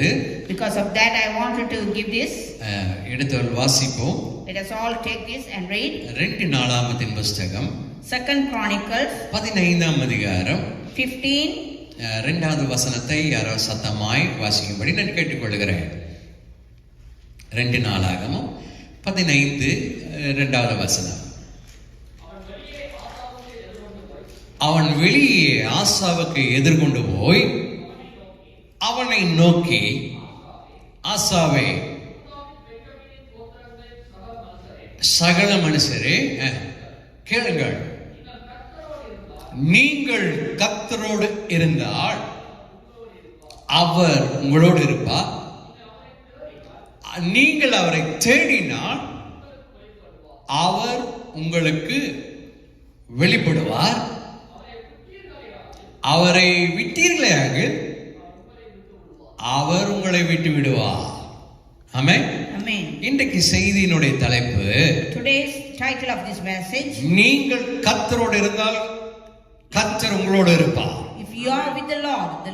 இருந்தது. Because of that I wanted to give this. எடுத்து வாசிப்போம். Let us all take this and read. 2 நாளாகமத்தின் புத்தகம் 2 Chronicles 15ஆம் அதிகாரம் 15. 2வது வசனத்தை யாரோ சத்தமாய் வாசிக்கும்படி நான் கேட்டுக்கொள்கிறேன். 2 நாளாகமம் 15 2வது வசனம். அவன் வெளியே ஆசாவுக்கு எதிர்கொண்டு போய் அவனை நோக்கி, ஆசாவே, சகல மனுஷரே கேளுங்கள், நீங்கள் கர்த்தரோடு இருந்தால் அவர் உங்களோடு இருப்பார். நீங்கள் அவரை தேடினால் அவர் உங்களுக்கு வெளிப்படுவார். அவரை விட்டீர்களாக அவர் உங்களை விட்டு விடுவார். ஆமென். Amen. இன்றைக்கு செய்தியினுடைய தலைப்பு, Today's title of this message, நீங்கள் கர்த்தரோடு இருந்தால் கர்த்தர் உங்களோடு இருப்பார். if you are with the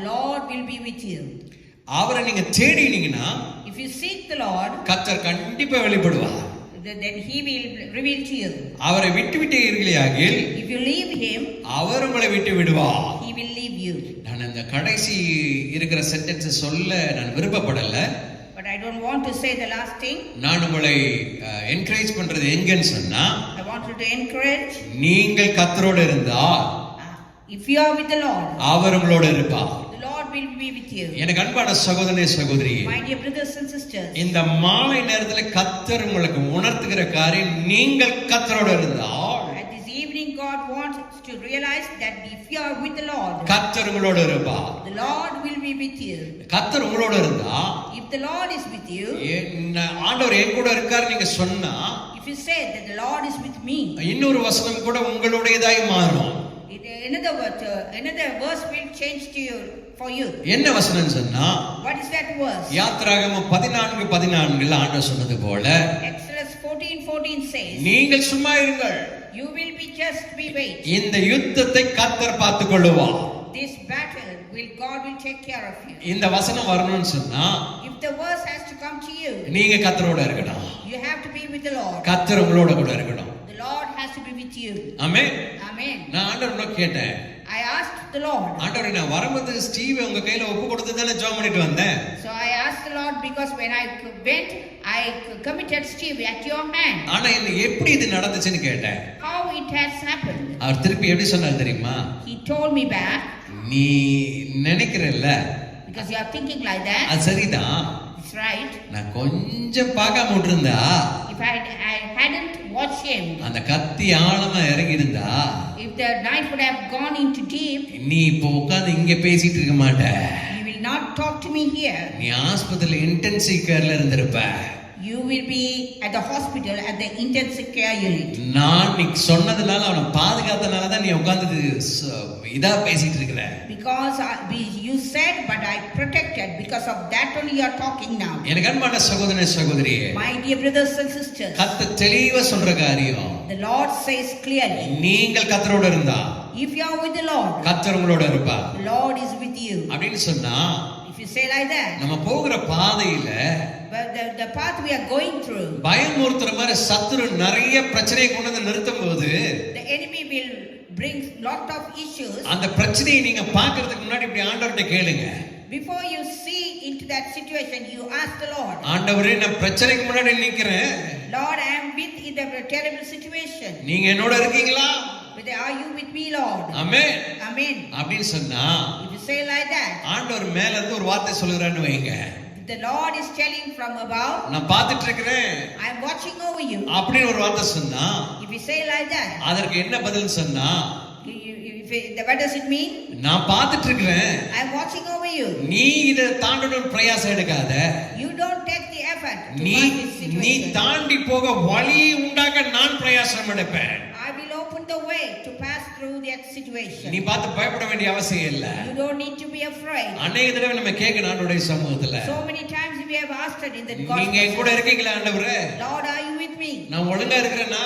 Lord will be with you. அவரை நீங்க தேடினீங்கன்னா, if you seek the Lord, கர்த்தர் கண்டிப்பா வெளிப்படுவார். then he will reveal to you. அவரை விட்டுவிட்டீர்களாகில், if you leave him, அவர் உங்களை விட்டு விடுவார். he will leave you. நான் அந்த கடைசி இருக்கிற சென்டென்ஸ் சொல்ல நான் விருப்பப்படல. But I don't want to say the last thing. நான் உங்களை என்கரேஜ் பண்றது எங்கன்னு சொன்னா, I wanted to encourage, நீங்கள் கர்த்தரோடு இருந்தால் if you are with the Lord, அவர் உங்களோடு இருப்பார். the Lord will be with you. எனக்கு அன்பான சகோதரனே சகோதரியே, My dear brothers and sisters, இந்த மாலை நேரத்தில் கர்த்தர் உங்களுக்கு உணர்த்துகிற காரியம், நீங்கள் கர்த்தரோடு இருந்தால், at this evening God wants to realize that if you are with the Lord, கர்த்தர் உங்களோடு இருப்பார். the Lord will be with you. கர்த்தர் உங்களோடு இருந்தா, If the Lord is with you, ஆண்டவர் என் கூட இருக்கார் நீங்க சொன்னா, if you say that the Lord is with me, இன்னொரு வசனம் கூட உங்களுடையதாய் மாறும். another verse will change to you for you. என்ன வசனம் சொன்னா, What is that verse? யாத்திராகமம் 14:14 ஆண்டவர் சொன்னது போல, Exodus 14:14 says, நீங்கள் சும்மா இருங்கள், you will be just be wait. இந்த யுத்தத்தை கர்த்தர் பார்த்துக் கொள்ளுவார். This battle God will take care of you. இந்த வசனம் வரணும்னு சொன்னா, if the verse has to come to you, நீங்க கர்த்தரோட இருக்கணும். you have to be with the Lord. கர்த்தர் உங்களோட கூட இருக்கணும். The Lord has to be with you. Amen. Amen. நான் ஆண்டவரை கேட்டேன். I asked the Lord. ஆண்டவரே, நான் வரும்போது ஸ்டீவ் உங்க கையில ஒப்பு கொடுத்து தானே ஜெபம் பண்ணிட்டு வந்தேன். So I asked the Lord because when I went, I committed Steve at your hand. ஆனா என்ன எப்படி இது நடந்துச்சுன்னு கேட்டேன். How it has happened? அவர் திருப்பி எப்படி சொன்னார் தெரியுமா? He told me back. நீ நினைக்கிறல்ல, because you are thinking like that. அது சரிதான். It's right. நான் கொஞ்சம் பார்க்காம விட்டுருந்தா, if I hadn't watched him, அந்த கத்தி ஆழமா இறங்கி இருந்தா, if the knife would have gone into deep, நீ இப்போ உட்கார்ந்து இங்க பேசிட்டு இருக்க மாட்ட. you will not talk to me here. நீ ஆஸ்பத்திரியில intensive கேர்ல இருந்திருப்ப. You will be at the hospital at the intensive care unit. நான் நீ சொன்னதனால, அவனை பாதுகாத்தனால தான் நீ உட்கார்ந்து இதா பேசிட்டு இருக்கற. because you said, but I protected, because of that only you are talking now. எனக்கு அன்பான சகோதரனே சகோதரியே, My dear brothers and sisters, கர்த்தர் தெளிவா சொல்ற காரியம், the Lord says clearly, நீங்கள் கர்த்தரோட இருந்தா, if you are with the Lord, கர்த்தர் உங்களோட இருப்பார். the Lord is with you. அப்படினு சொன்னா, if you say like that, நம்ம போகிற பாதையில, but the path we are going through, பயமுறுத்துற மாதிரி சத்துரு நிறைய பிரச்சனையை கொண்டு வந்து நிறுத்தும்போது, the enemy will bring lot of issues. அந்த பிரச்சனையை நீங்க பார்க்கிறதுக்கு முன்னாடி இப்படி ஆண்டவர்கிட்ட கேளுங்க. Before you see into that situation, you ask the Lord, ஆண்டவரே, நான் பிரச்சனைக்கு முன்னாடி நிக்கிறேன், Lord, I am with in the terrible situation. நீங்க என்னோட இருக்கீங்களா? Are you with me, Lord? Amen. Amen. அப்படினு சொன்னா, if you say like that, ஆண்டவர் மேல இருந்து ஒரு வார்த்தை சொல்றான்னு வைங்க, the Lord is telling from above, நான் பார்த்துட்டு இருக்கேன், I am watching over you. அப்படி ஒரு வார்த்தை சொன்னா, if you say like that, அதற்கு என்ன பதில் சொன்னா, what does it mean? நான் பார்த்துட்டு இருக்கேன், I am watching over you. நீ இத தாண்டணும் பிரயாசம் எடுக்காத. You don't take the effort to நீ pass this situation. நீ தாண்டி போக வழி உண்டாக்க நான் பிரயாசம் எடுப்பேன். I will open the way to pass through that situation. நீ பார்த்து பயப்பட வேண்டிய அவசியம் இல்ல. You don't need to be afraid. அநேக தடவை நம்ம கேட்க ஆண்டவருடைய சமூகத்துல, so many times we have asked it in the gospel, நீங்க என் கூட இருக்கீங்களா ஆண்டவரே? Lord, are you with me? நான் ஒழுங்கா இருக்கறேனா?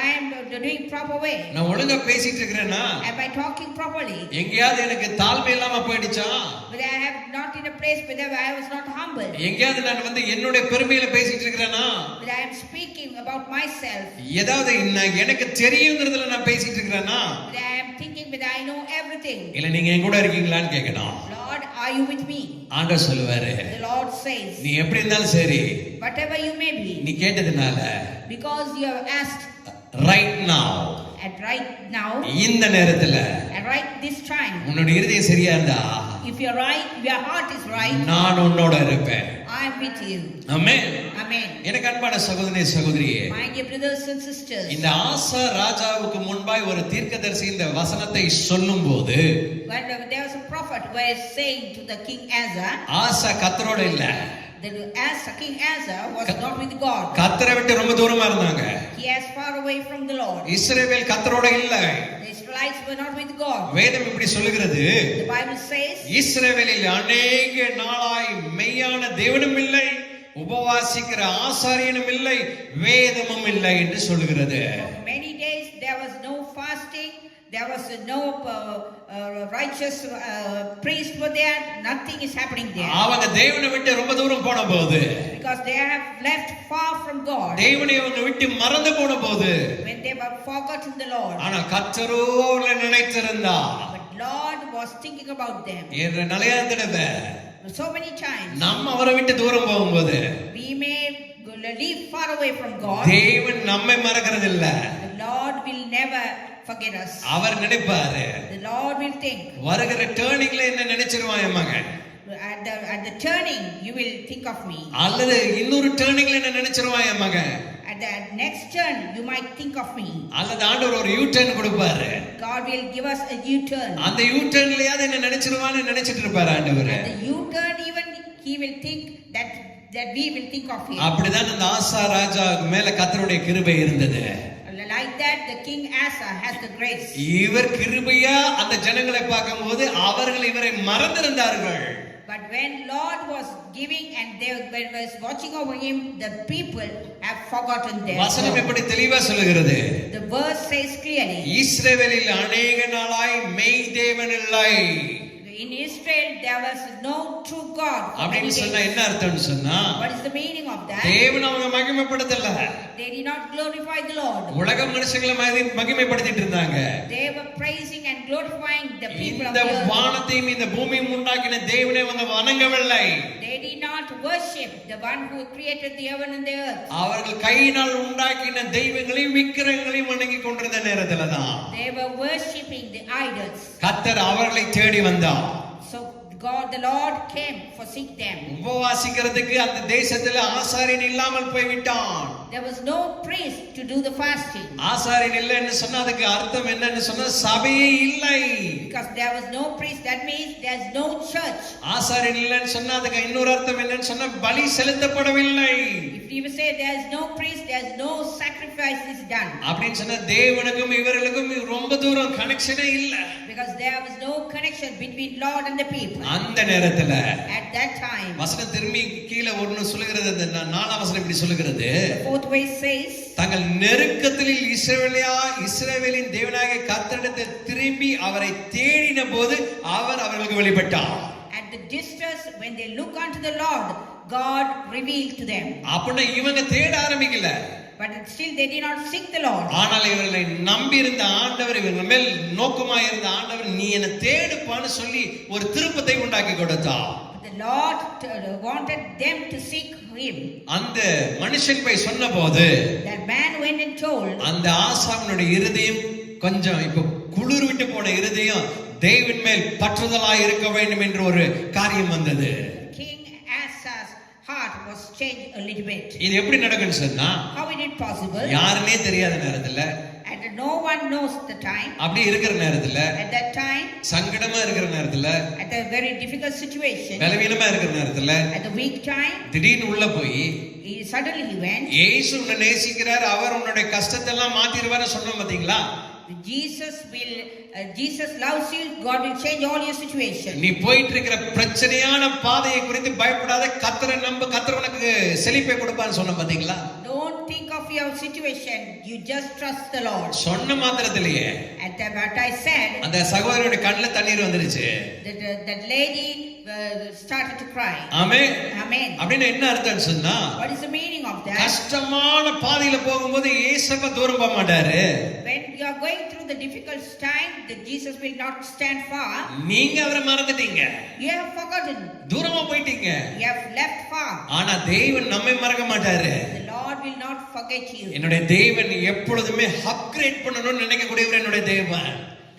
I am doing proper way? நான் ஒழுங்கா பேசிட்டு இருக்கிறேனா? Am I talking properly? எங்கயாவது எனக்கு தாழ்மை இல்லாம போயிடுச்சா? But I have not in a place where I was not humble. எங்கயாவது நான் என்னுடைய பெருமையில பேசிட்டு இருக்கிறேனா? But I am speaking about myself. ஏதாவது எனக்கு தெரியும்ங்கறதுல நான் பேசிட்டு இருக்கிறேனா? But I am thinking that I know everything. இல்ல நீங்க என் கூட இருக்கீங்களான்னு கேட்கணும். Lord, are you with me? ஆண்டவர் சொல்லுவாரு. The Lord says, நீ எப்படி இருந்தாலும் சரி. whatever you may be. நீ கேட்டதனால. Because you have asked. Right now. At right now. இந்த நேரத்துல. At right this time. உன்னுடைய இருதயம் சரியா இருந்தா. If you're right, your heart is right. நான் உன்னோட இருப்பேன். I am with you. Amen. Amen. எனக்கு அன்பான சகோதரனே சகோதரியே. My dear brothers and sisters. இந்த ஆசா ராஜாவுக்கு முன்பாய் ஒரு தீர்க்கதரிசி இந்த வசனத்தை சொல்லும்போது when there was a prophet who was saying to the king Asa, ஆசா கர்த்தரோட இல்ல. King Asa was not with God. கர்த்தரை விட்டு ரொம்ப தூரமா இருந்தாங்க. He was far away from the Lord. இஸ்ரவேல் கர்த்தரோட இல்ல. The Israelites were not with God. வேதம் இப்படி சொல்லுகிறது. The Bible says, இஸ்ரவேலில் அநேக நாளாய் மெய்யான தேவனும் இல்லை, உபவாசிக்கிற ஆசாரியனும் இல்லை, வேதமும் இல்லை என்று சொல்லுகிறது. For many days there was no fasting, there was no righteous priest were there, nothing is happening there. அவங்க தேவனை விட்டு ரொம்ப தூரம் போன போது, because they have left far from God. தேவனை அவங்க விட்டு மறந்து போன போது, when they were forgotten the Lord. ஆனா கர்த்தரோ அவர்களை நினைத்திருந்தார். But Lord was thinking about them. என்ற நிலையா தடவை so many times நம்ம அவரை விட்டு தூரம் போகும்போது we may live far away from God. தேவன் நம்மை மறக்கிறது இல்ல. The Lord will never forget us. அவர் நினைப்பாரு. The Lord will think. வருகிற டர்னிங்ல என்ன நினைச்சிருவான் என் மகன். At the turning you will think of me. அல்லது இன்னொரு டர்னிங்ல என்ன நினைச்சிருவான் என் மகன். At the next turn you might think of me. அல்லது ஆண்டவர் ஒரு யூ டர்ன் கொடுப்பாரு. God will give us a U-turn. அந்த யூ டர்ன்லயாவது என்ன நினைச்சிருவான்னு நினைச்சிட்டு இருப்பாரு ஆண்டவர். At the U-turn even he will think that we will think of him. அப்படிதான் அந்த ஆசா ராஜா மேல கர்த்தருடைய கிருபை இருந்தது. Like that the king Asa has the grace. இவர் கிருபையா அந்த ஜனங்களை பார்க்கும்போது அவர்கள் இவரை மறந்திருந்தார்கள். But when Lord was giving and they was watching over him, the people have forgotten them. வசனம் எப்படி தெளிவா சொல்லுகிறது. The verse says clearly, இஸ்ரவேலில் அநேக நாளாய் மெய் தேவன் இல்லை. in Israel there was no true God. அப்படின்னு சொன்னா என்ன அர்த்தம்னு சொன்னா, what is the meaning of that? தேவன் அவங்க மகிமைப்படுத்தல. They did not glorify the Lord. உலக மனுஷங்களை மகிமைப்படுத்திட்டு இருந்தாங்க. They were praising and glorifying the people of இந்த the earth. வானத்தையும் இந்த பூமியையும் உண்டாக்கின தேவனை அவங்க வணங்கவில்லை. They did not worship the one who created the heaven and the earth. அவர்கள் கையினால் உண்டாக்கின தெய்வங்களையும் விக்கிரகங்களையும் வணங்கி கொண்டிருந்த நேரத்துல தான் They were worshiping the idols. கர்த்தர் அவர்களை தேடி வந்தார். So God the Lord came for seek them. உபவாசிக்கிறதுக்கு அந்த தேசத்துல ஆசாரியன் இல்லாமல் போய்விட்டான். There was no priest to do the fasting. ஆசாரியன் இல்லை என்று சொன்னா அதுக்கு அர்த்தம் என்னன்னு சொன்னா சபையே இல்லை. Because there was no priest, that means there is no church. ஆசாரியன் இல்லைன்னு சொன்னா அதுக்கு இன்னொரு அர்த்தம் என்னன்னு சொன்னா பலி செலுத்தப்படவில்லை. If you say there is no priest, there is no sacrifice is done. அப்படின்னு சொன்னா தேவனுக்கும் இவர்களுக்கும் ரொம்ப தூரம் கனெக்ஷனே இல்ல. Because there was no connection between Lord and the people. அந்த நேரத்துல at that time வசனம் திரும்பி கீழே ஒன்னு சொல்லுகிறது. அந்த 4ஆம் வசனம் இப்படி சொல்லுகிறது. the fourth verse says, தங்கள் நெருக்கத்தில் இஸ்ரவேலின் தேவனாகிய கர்த்தரிடத்தில் திரும்பி அவரை தேடின போது அவர் அவர்களுக்கு வெளிப்பட்டார். at the distress when they look unto the Lord, God revealed to them. அப்படினா இவங்க தேட ஆரம்பிக்கல. But still they did not seek the Lord. ஆனால் இவர்களை நம்பி இருந்த ஆண்டவர், இவங்க மேல் நோக்கமாய் இருந்த ஆண்டவர், நீ என்ன தேடுப்பான்னு சொல்லி ஒரு திருப்பத்தை உண்டாக்கி கொடுத்தார். The Lord wanted them to seek him. அந்த மனுஷன் போய் சொன்னபோது that man went and told, அந்த ஆசாவனுடைய இருதயம் கொஞ்சம் இப்ப குளிர் விட்டு போன இருதயம் தேவன் மேல் பற்றுதலாய் இருக்க வேண்டும் என்ற ஒரு காரியம் வந்தது. King Asa's heart was changed a little bit. இது எப்படி நடக்கும்னு சொன்னா, how is it possible? யாருனே தெரியாத நேரத்துல, and no one knows the time, அப்படி இருக்கிற நேரத்துல, at that time, சங்கடமா இருக்கிற நேரத்துல, at a very difficult situation, பலவீனமா இருக்கிற நேரத்துல, at the weak time, திடீர்னு உள்ள போய் suddenly he went, இயேசு உன்னை நேசிக்கிறார், அவர் உன்னுடைய கஷ்டத்தை எல்லாம் மாத்திடுவார்னு சொன்னோம் பாத்தீங்களா? Jesus loves you, God will change all your situation. நீ போயிட்டு இருக்கிற பிரச்சனையான பாதையை குறித்து பயப்படாத, கர்த்தரை நம்பு, கர்த்தர் உனக்கு செழிப்பை கொடுப்பான்னு சொன்ன பாத்தீங்களா? Don't think of your situation, you just trust the Lord. சொன்ன மாத்திரத்திலேயே And then what I said, அந்த சகோதரனுடைய கண்ணுல தண்ணீர் வந்துருச்சு. that lady started to cry. Amen. Amen. அப்படின்னா என்ன அர்த்தம்னு சொன்னா, What is the meaning of that? கஷ்டமான பாதையில போகும்போது இயேசுவை தூரம் போக மாட்டாரு. When you are going through the difficult time, that Jesus will not stand far. நீங்க அவரை மறந்துட்டீங்க, You have forgotten. தூரமா போயிட்டீங்க. You have left far. ஆனா தேவன் நம்மை மறக்க மாட்டாரு. The Lord will not forget you. என்னுடைய தேவன் எப்பொழுதுமே அப்கிரேட் பண்ணணும்னு நினைக்கக்கூடியவர் என்னுடைய தேவன்.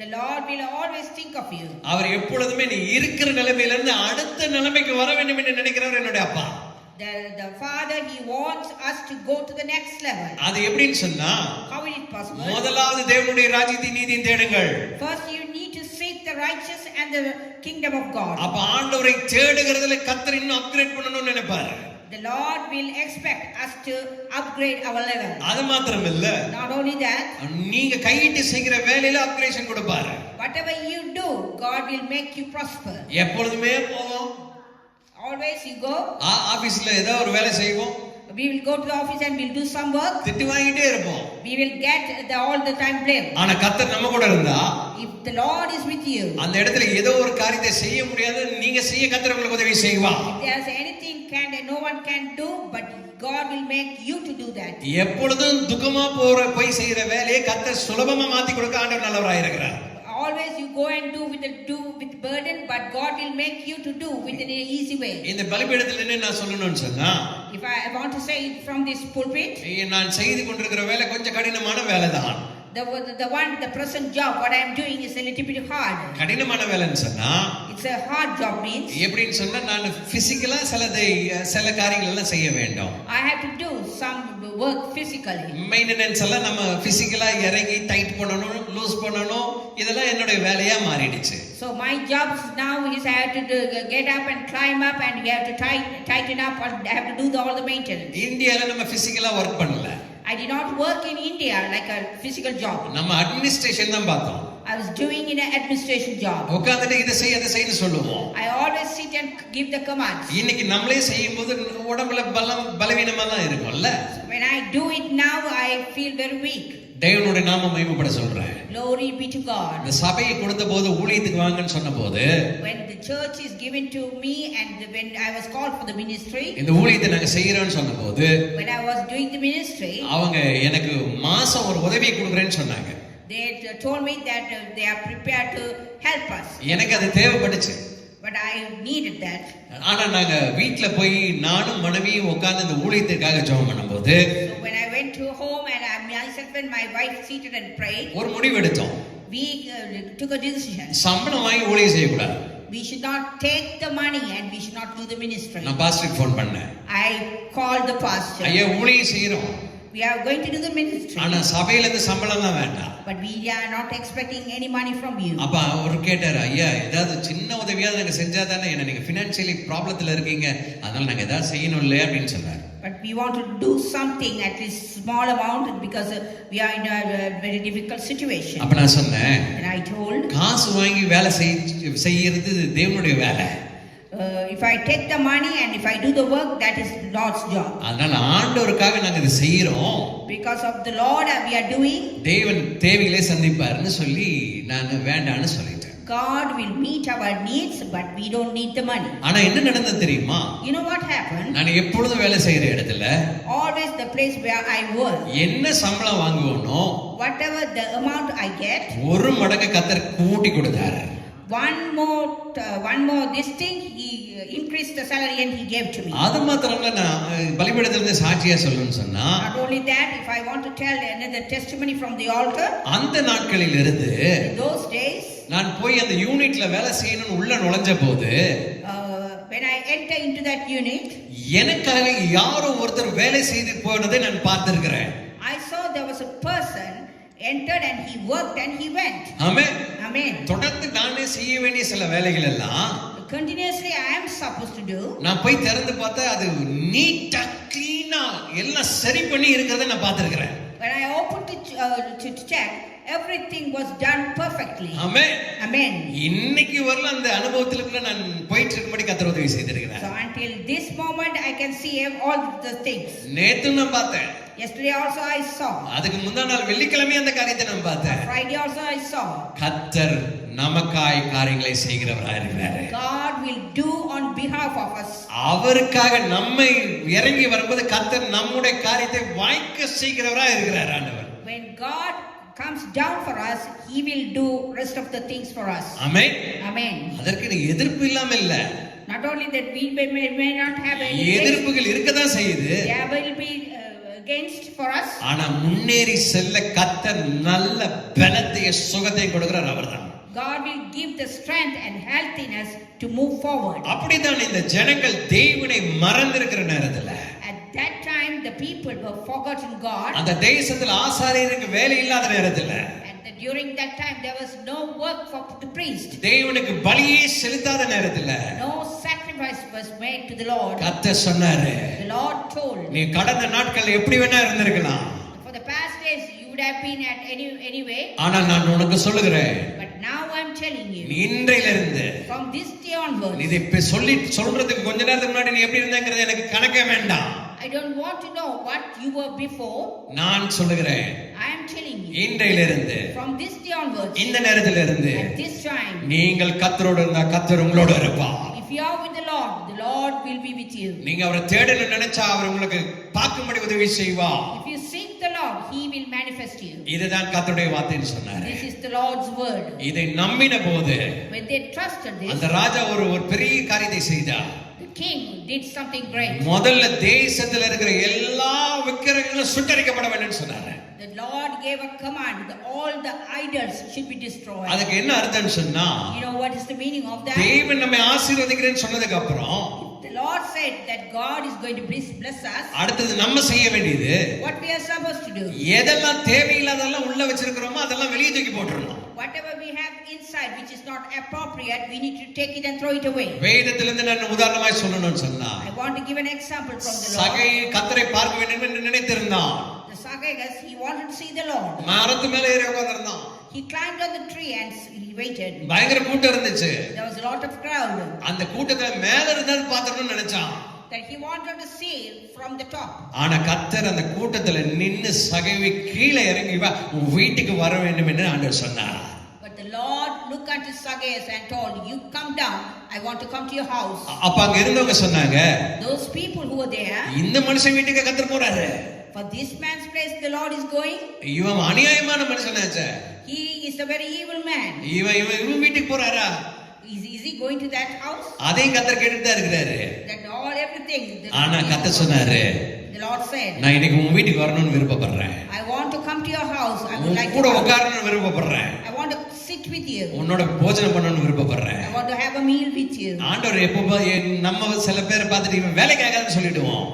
The Lord will always think of you. அவர் எப்பொழுதுமே நீ இருக்கிற நிலைமையில இருந்து அடுத்த நிலைமைக்கு வர வேண்டும் என்று நினைக்கிறவர் என்னுடைய அப்பா. The Father, He wants us to go to the next level. அது எப்படின்னு சொன்னா, How is it possible? முதலாவது தேவனுடைய ராஜ்யத்தின் நீதியின் தேடுங்கள். First you need to seek the righteous and the kingdom of God. அப்ப ஆண்டவரை தேடுகிறதுல கர்த்தர் இன்னும் அப்கிரேட் பண்ணணும்னு நினைப்பாரு. The Lord will expect us to upgrade our level. அது மாத்திரம் இல்ல, Not only that, நீங்க கையிட்டு செய்கிற வேலையில அப்கிரேஷன் கொடுப்பாரு. whatever you do, God will make you prosper. எப்பொழுதுமே போவோம், Always you go. ஆபீஸ்ல ஏதோ ஒரு வேலை செய்வோம், We will go to the office and we'll do some work. திட்டு வாங்கிட்டே இருப்போம். We will get all the time blame. ஆனா கர்த்தர் நம்ம கூட இருந்தா, If the Lord is with you, அந்த இடத்துல ஏதோ ஒரு காரியத்தை செய்ய முடியாது, நீங்க செய்ய கர்த்தர் உங்களுக்கு உதவி செய்வா. if there's anything no one can do, but God will make you to do that. எப்பொழுதும் துக்கமா போய் செய்யற வேலையை கர்த்தர் சுலபமா மாத்தி கொடுக்க ஆண்டவர் நல்லவராய் இருக்கிறார். Always you go and do with burden, but God will make you to do within an easy way. இந்த பலிபீடத்துல என்ன நான் சொல்லணும்னு சொன்னா, If I want to say it from this pulpit, நான் செய்து கொண்டிருக்கிற வேலை கொஞ்சம் கடினமான வேலைதான். the present job what I am doing is a little bit hard. கடினமான வேலைன்னு சொன்னா, It's a hard job means எப்படின்னு சொன்னா, நான் பிசிக்கலா சில காரியங்கள் எல்லாம் செய்ய வேண்டும். I have to do some work physically. Maintenance எல்லாம் நம்ம பிசிக்கலா இறங்கி டைட் பண்ணணும், லூஸ் பண்ணணும், இதெல்லாம் என்னுடைய வேலையா மாறிடுச்சு. So my job now is I have to get up and climb up and you have to tighten up and I have to do all the maintenance. இந்தியால நம்ம பிசிக்கலா ஒர்க் பண்ணல. I did not work in India like a physical job. நம்ம administration தான் பார்த்தோம். I was doing in an administration job. உட்கார்ந்துட்டு இதை செய்ய அதை செய்யன்னு சொல்லுவோம். I always sit and give the commands. இன்னைக்கு நம்மளே செய்யும்போது உடம்புல பலவீனமா தான் இருக்கும்ல. When I do it now, I feel very weak. தேவனுடைய நாம மகிமைப்பட சொல்றேன். Glory be to God. இந்த சபையை கொடுத்த போது ஊழியத்துக்கு வாங்கன்னு சொன்னபோது, when the church is given to me and when I was called for the ministry, இந்த ஊழியத்தை நாங்க செய்யறோம்னு சொன்னபோது, when I was doing the ministry, அவங்க எனக்கு மாசம் ஒரு உதவி கொடுக்குறேன்னு சொன்னாங்க. they told me that they are prepared to help us. எனக்கு அது தேவைப்பட்டுச்சு. But I needed that. ஆனா நாங்க வீட்ல போய் நானும் மனைவியும் உட்கார்ந்து இந்த ஊழியத்துக்காக ஜெபம் பண்ணும்போது, So when I went to home and myself and my wife seated and prayed, ஒரு முடிவு எடுத்தோம். we took a decision. சம்பளம் வாங்கி ஊழியம் செய்யக்கூடாது. We should not take the money and we should not do the ministry. நான் பாஸ்டருக்கு phone பண்ணேன். I called the pastor. ஐயா ஊழியம் செய்யறோம், We are going to do the ministry. ஆனா சபையில இருந்து சம்பளம் தான் வேண்டாம். But we are not expecting any money from you. அப்ப அவர் கேட்டாரு, ஐயா ஏதாவது சின்ன உதவியாவது நாங்க செஞ்சா தானே, என்ன நீங்க பினான்சியலி ப்ராப்ளத்துல இருக்கீங்க, அதனால நாங்க ஏதாவது செய்யணும் இல்லையா அப்படின்னு சொன்னாரு. But we want to do something, at least small amount, because we are in a very difficult situation. அப்ப நான் சொன்னேன், And I told, காசு வாங்கி வேலை செய்யறது தேவனுடைய வேலை. if I take the money and if I do the work, that is Lord's job. அதனால ஆண்டவருக்காக நாங்க இதை செய்யறோம். Because of the Lord we are doing. தேவன் தேவைகளை சந்திப்பாருன்னு சொல்லி நான் வேண்டான்னு சொல்லிட்டேன். God will meet our needs, but we don't need the money. ஆனா என்ன நடந்தது தெரியுமா? You know what happened? நான் எப்பொழுதும் வேலை செய்யற இடத்துல, always the place where I work, என்ன சம்பளம் வாங்குவோனோ, whatever the amount I get, ஒரு மடங்கு கர்த்தர் கூட்டி கொடுத்தாரு. one more this thing he increased the salary and he gave to me. அது மாத்திரம் இல்ல, நான் பலிபீடத்துல இருந்து சாட்சியா சொல்லணும்னு சொன்னா, not only that, if I want to tell another testimony from the altar, அந்த நாட்களில் இருந்து in those days, நான் போய் அந்த யூனிட்ல வேலை செய்யணும்னு உள்ள நுழைஞ்ச போது, when I enter into that unit, எனக்காக யாரோ ஒருத்தர் வேலை செய்து போனதை நான் பார்த்திருக்கிறேன். I saw there was a person entered and he worked and he went. Amen. Amen. தொடர்ந்து நானே செய்ய வேண்டிய சில வேலைகள் எல்லாம் continuously I am supposed to do. நான் போய் திறந்து பார்த்தா அது நீட்டா கிளீனா எல்லாம் சரி பண்ணி இருக்கிறதை நான் பார்த்திருக்கிறேன். When I opened to check, everything was done perfectly. Amen. Amen. இன்னைக்கு வரல அந்த அனுபவத்திலுக்குள்ள நான் போயிட்டு இருக்கும்படி கர்த்தர் உதவி செய்திருக்கிறார். So until this moment I can see all the things. நேத்து நான் பார்த்தேன். Yesterday also I saw. அதுக்கு முந்தா நாள் வெள்ளிக்கிழமை அந்த காரியத்தை நான் பார்த்தேன். Friday also I saw. கர்த்தர் நமக்காய் காரியங்களை செய்கிறவராய் இருக்கிறார். God will do on behalf of us. அவருக்காக நம்மை இறங்கி வரும்போது கர்த்தர் நம்முடைய காரியத்தை வாய்க்க செய்கிறவராய் இருக்கிறார் ஆண்டவர். When God comes down for us, he will do rest of the things for us. Amen. Amen. அதற்கு எதிர்ப்பு இல்லாம இல்ல. Not only that we may not have any எதிர்ப்புகள் இருக்கதான் செய்யுது. there will be against for us. ஆனா முன்னேறி செல்ல கர்த்தர் நல்ல பலத்தையும் சுகத்தையும் கொடுக்கிறார் அவர்தான். God will give the strength and health in us to move forward. அப்படிதான் இந்த ஜனங்கள் தேவனை மறந்திருக்கிற நேரத்துல, At that time the people were forgotten God. அந்த தேசத்துல ஆசாரியருக்கு வேலை இல்லாத நேரத்துல, During that time there was no work for the priest. தேவனுக்கு பலியே செலுத்தாத நேரத்துல, No sacrifice was made to the Lord. கர்த்தர் சொன்னாரு, The Lord told, நீ கடந்த நாட்கள் எப்படி வேணா இருந்திருக்கலாம், for the past days you would have been at any way. ஆனா நான் உனக்கு சொல்லுகிறேன், But now I'm telling you, இன்றையிலிருந்து from this day onwards, நீ இப்ப சொல்றதுக்கு கொஞ்ச நேரத்துக்கு முன்னாடி நீ எப்படி இருந்தங்கிறது எனக்கு கணக்கே வேண்டாம். I don't want to know what you were before. நான் சொல்லுகிறேன், I am telling you, இன்றையிலிருந்து from this day onwards, இந்த நேரத்திலிருந்து at this time, நீங்கள் கர்த்தரோடு இருந்தா கர்த்தர் உங்களோட இருப்பார். if you are with the Lord will be with you. நீங்க அவரை தேடணும்னு நினைச்சா அவர் உங்களுக்கு பார்க்கும்படி உதவி செய்வார். If you seek the Lord, he will manifest you. இதுதான் கர்த்தருடைய வார்த்தைன்னு சொன்னாரு. This is the Lord's word. இதை நம்பின போது When they trusted this, அந்த ராஜா ஒரு பெரிய காரியத்தை செய்தார். the king did something great. முதல்ல தேசத்துல இருக்கிற எல்லா விக்கிரகங்களும் சுட்டரிக்கப்பட வேண்டும் சொன்னாரு. The Lord gave a command that all the idols should be destroyed. அதுக்கு என்ன அர்த்தம்னு சொன்னா, You know what is the meaning of that? தேவன் நம்மை ஆசீர்வதிக்கிறேன்னு சொன்னதுக்கு அப்புறம் The Lord said that God is going to bless us. அடுத்தது நம்ம செய்ய வேண்டியது, What we are supposed to do? எதெல்லாம் தேவையில்லாதெல்லாம் உள்ள வச்சிருக்கிறோமோ அதெல்லாம் வெளியே தூக்கி போட்டுறணும். Whatever we have inside which is not appropriate, we need to take it and throw it away. வேதத்திலிருந்து நான் உதாரணமாய் சொல்லணும்னு சொன்னா, I want to give an example from the Lord. சகை கர்த்தரை பார்க்க வேண்டும் என்று நினைத்திருந்தான். The Zacchaeus, he wanted to see the Lord. மரத்து மேல ஏறி உட்கார்ந்திருந்தான். He climbed on the tree and he waited. பயங்கர கூட்டம் இருந்துச்சு. There was a lot of crowd. அந்த கூட்டத்துல மேல இருந்தாலும் பாத்துறணும்னு நினைச்சான். That he wanted to see from the top. ஆனா கர்த்தர் அந்த கூட்டத்துல நின்னு சகைவை கீழே இறங்கி வா, உன் வீட்டுக்கு வர வேண்டும் என்று ஆண்டவர் சொன்னார். But the Lord looked unto Zacchaeus and told, you come down, I want to come to your house. அப்ப அங்க இருந்தவங்க சொன்னாங்க, Those people who were there, இந்த மனுஷன் வீட்டுக்கு கர்த்தர் போறாரு, for this man's place the Lord is going. இவன் அநியாயமான மனுஷனாச்சே, He is a very evil man. இவன் வீட்டுக்கு போறாரா? Is he going to that house? அதையும் கர்த்தர் கேட்டுட்டு தான் இருக்கிறாரு. That all everything. ஆனா கர்த்தர் சொன்னாரு, The Lord said, நான் இன்னைக்கு உன் வீட்டுக்கு வரணும்னு விருப்பப்படுறேன். I want to come to your house. I would உன் like கூட to உட்காரணும்னு விருப்பப்படுறேன். I want to sit with you. உன்னோட போஜனம் பண்ணணும்னு விருப்பப்படுறேன். I want to have a meal with you. ஆண்டவர் எப்போ நம்ம சில பேரை பார்த்துட்டு இவன் வேலைக்கு ஆகாதுன்னு சொல்லிடுவோம்.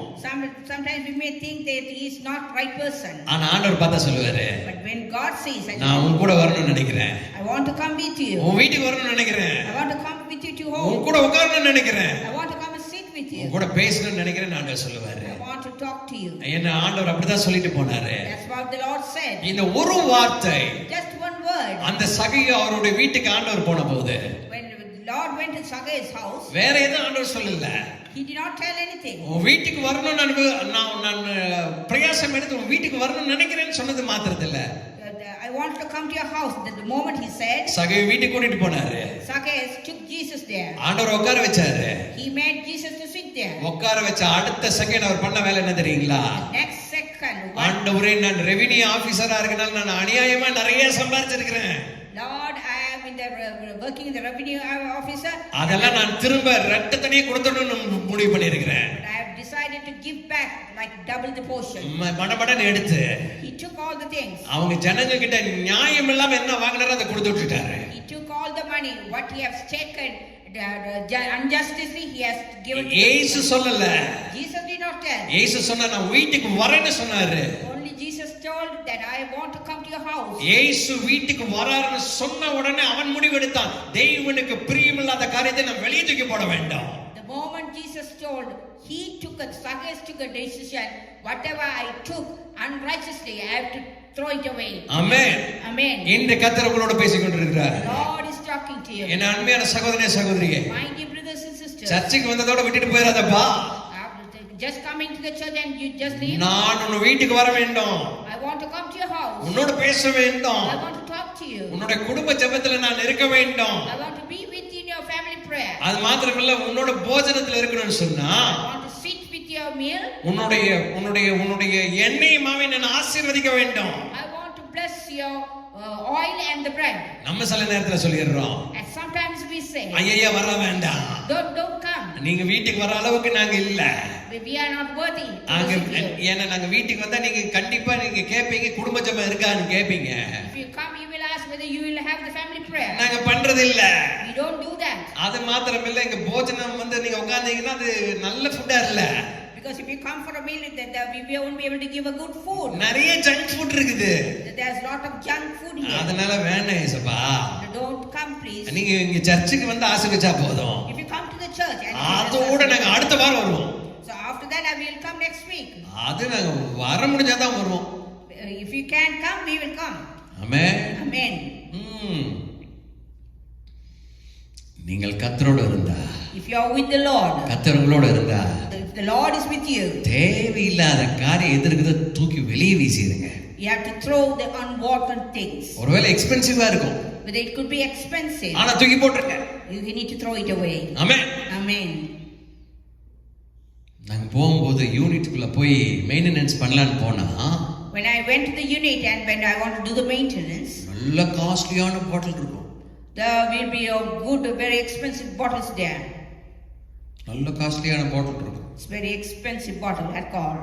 Sometimes we may think that he is not right person. ஆனா ஆண்டவர் பார்த்தா சொல்லுவாரு, But when God says, நான் உன் கூட வரணும்னு நினைக்கிறேன். I want to come with you. உன் வீட்டுக்கு வரணும்னு நினைக்கிறேன். I want to come with you to உன் home. கூட உட்காரணும்னு நினைக்கிறேன். I want to come and sit with you. உன் கூட பேசணும்னு நினைக்கிறேன் ஆண்டவர் சொல்லுவாரு. I want to talk to you. என்ன ஆண்டவர் அப்படிதான் சொல்லிட்டு போனாரு. That's what the Lord said. இந்த ஒரு வார்த்தை, Just one word. அந்த சகையை அவருடைய வீட்டுக்கு ஆண்டவர் போன போது, When the Lord went to Zacchaeus' house, வேற எதுவும் ஆண்டவர் சொல்லல. he did not tell anything. உன் வீட்டுக்கு வரணும்னு நான் பிரயாசம் எடுத்து உன் வீட்டுக்கு வரணும்னு நினைக்கிறேன்னு சொன்னது மாத்திரத்துல, I want to come to your house. The moment he said, சகையை வீட்டுக்கு கூட்டிட்டு போனாரு. Zacchaeus took Jesus there. ஆண்டவர் உட்கார வச்சாரு. He made Jesus to sit there. உட்கார வச்ச அடுத்த செகண்ட் அவர் பண்ண வேலை என்ன தெரியுங்களா? Next second, ஆண்டவரே, நான் ரெவென்யூ ஆபீசரா இருக்கனால நான் அநியாயமா நிறைய சம்பாதிச்சிருக்கிறேன். Lord, I am in the working in the revenue officer. அதெல்லாம் நான் திரும்ப ரெட்டத்தனையே கொடுத்துடணும்னு முடிவு பண்ணியிருக்கிறேன். But I have decided to give back like double the portion. மடமடன்னு எடுத்து He took all the things. அவங்க ஜனங்க கிட்ட நியாயம் இல்லாம என்ன வாங்கினாரோ அதை கொடுத்து விட்டுட்டாரு. He took all the money what he has taken unjustly he has given. இயேசு சொல்லல. Jesus did not tell. இயேசு சொன்னா நான் வீட்டுக்கு வரேன்னு சொன்னாரு. Only Jesus told that I want to come to your house. இயேசு வீட்டுக்கு வராருன்னு சொன்ன உடனே அவன் முடிவெடுத்தான், தேவனுக்கு பிரியமில்லாத காரியத்தை நான் வெளியே தூக்கி போட வேண்டாம். The moment Jesus told, Zacchaeus took a decision, whatever I took unrighteously, I have to throw it away. Amen. Amen. இந்த கர்த்தர் உங்களோட பேசிக் கொண்டிருக்கிறார். Lord is talking to you. என் அன்பான சகோதரனே சகோதரியே, My dear brothers and sisters, சர்ச்சுக்கு வந்ததோட விட்டுட்டு போயிடாதப்பா. just coming to the church and you just leave. நான் உன் வீட்டுக்கு வர வேண்டும். I want to come to your house. உன்னோட பேச வேண்டும். I want to talk to you. உன்னோட குடும்ப ஜெபத்துல நான் இருக்க வேண்டும். I want to be with you in your family prayer. அது மாத்திரமல்ல உன்னோட போஜனத்துல இருக்கணும்னு சொன்னா I want to sit with your meal. உன்னுடைய எண்ணெய் மாவை நான் ஆசீர்வதிக்க வேண்டும். I want to bless your oil and the bread. நம்ம சில நேரத்துல சொல்லிடுறோம். And sometimes we say, ஐயா வர வேண்டாம். don't come. நீங்க வீட்டுக்கு வர அளவுக்கு நாங்க இல்ல. We are not worthy. ஏன்னா நாங்க வீட்டுக்கு வந்தா நீங்க கண்டிப்பா நீங்க கேப்பீங்க குடும்ப ஜெபம் இருக்கான்னு கேப்பீங்க. If you come, you will ask whether you will have the family prayer. நாங்க பண்றது இல்ல. We don't do that. அது மாத்திரமில்ல எங்க போஜனம் நீங்க உட்கார்ந்தீங்கன்னா அது நல்ல ஃபுட்டா இல்ல. Because if you come for a meal, we won't be able to give a good food. நிறைய ஜங்க் ஃபுட் இருக்குது. There's a lot of junk food here. அதனால வேணாம் ஏசப்பா. Don't come please. நீங்க இங்க சர்ச்சுக்கு வந்து ஆசீர்வதிச்சா போதும். If you come to the church and அதோட நாங்க அடுத்த வாரம் வருவோம். So after that I will come next week. அது நாங்க வர முடிஞ்சாதான் வருவோம். If you can't come, we will come. Amen. Amen. நீங்கள் கர்த்தரோடு இருந்தா, if you are with the Lord, கர்த்தர் உங்களோட இருந்தா, if the Lord is with you, தேவையில்லாத காரியம் எதிர்க்கிறத தூக்கி வெளியே வீசிடுங்க. you have to throw the unwanted things. ஒருவேளை எக்ஸ்பென்சிவா இருக்கும். But it could be expensive. ஆனா தூக்கி போட்டுருங்க. You need to throw it away. Amen. Amen. நாங்க போகும்போது யூனிட்டுக்குள்ள போய் மெயின்டெனன்ஸ் பண்ணலான்னு போனா, when I went to the unit and when I want to do the maintenance, நல்ல காஸ்ட்லியான பாட்டில் இருக்கும். there will be a good very expensive bottles there. நல்ல காஸ்ட்லியான பாட்டில் இருக்கும். It's very expensive bottle alcohol.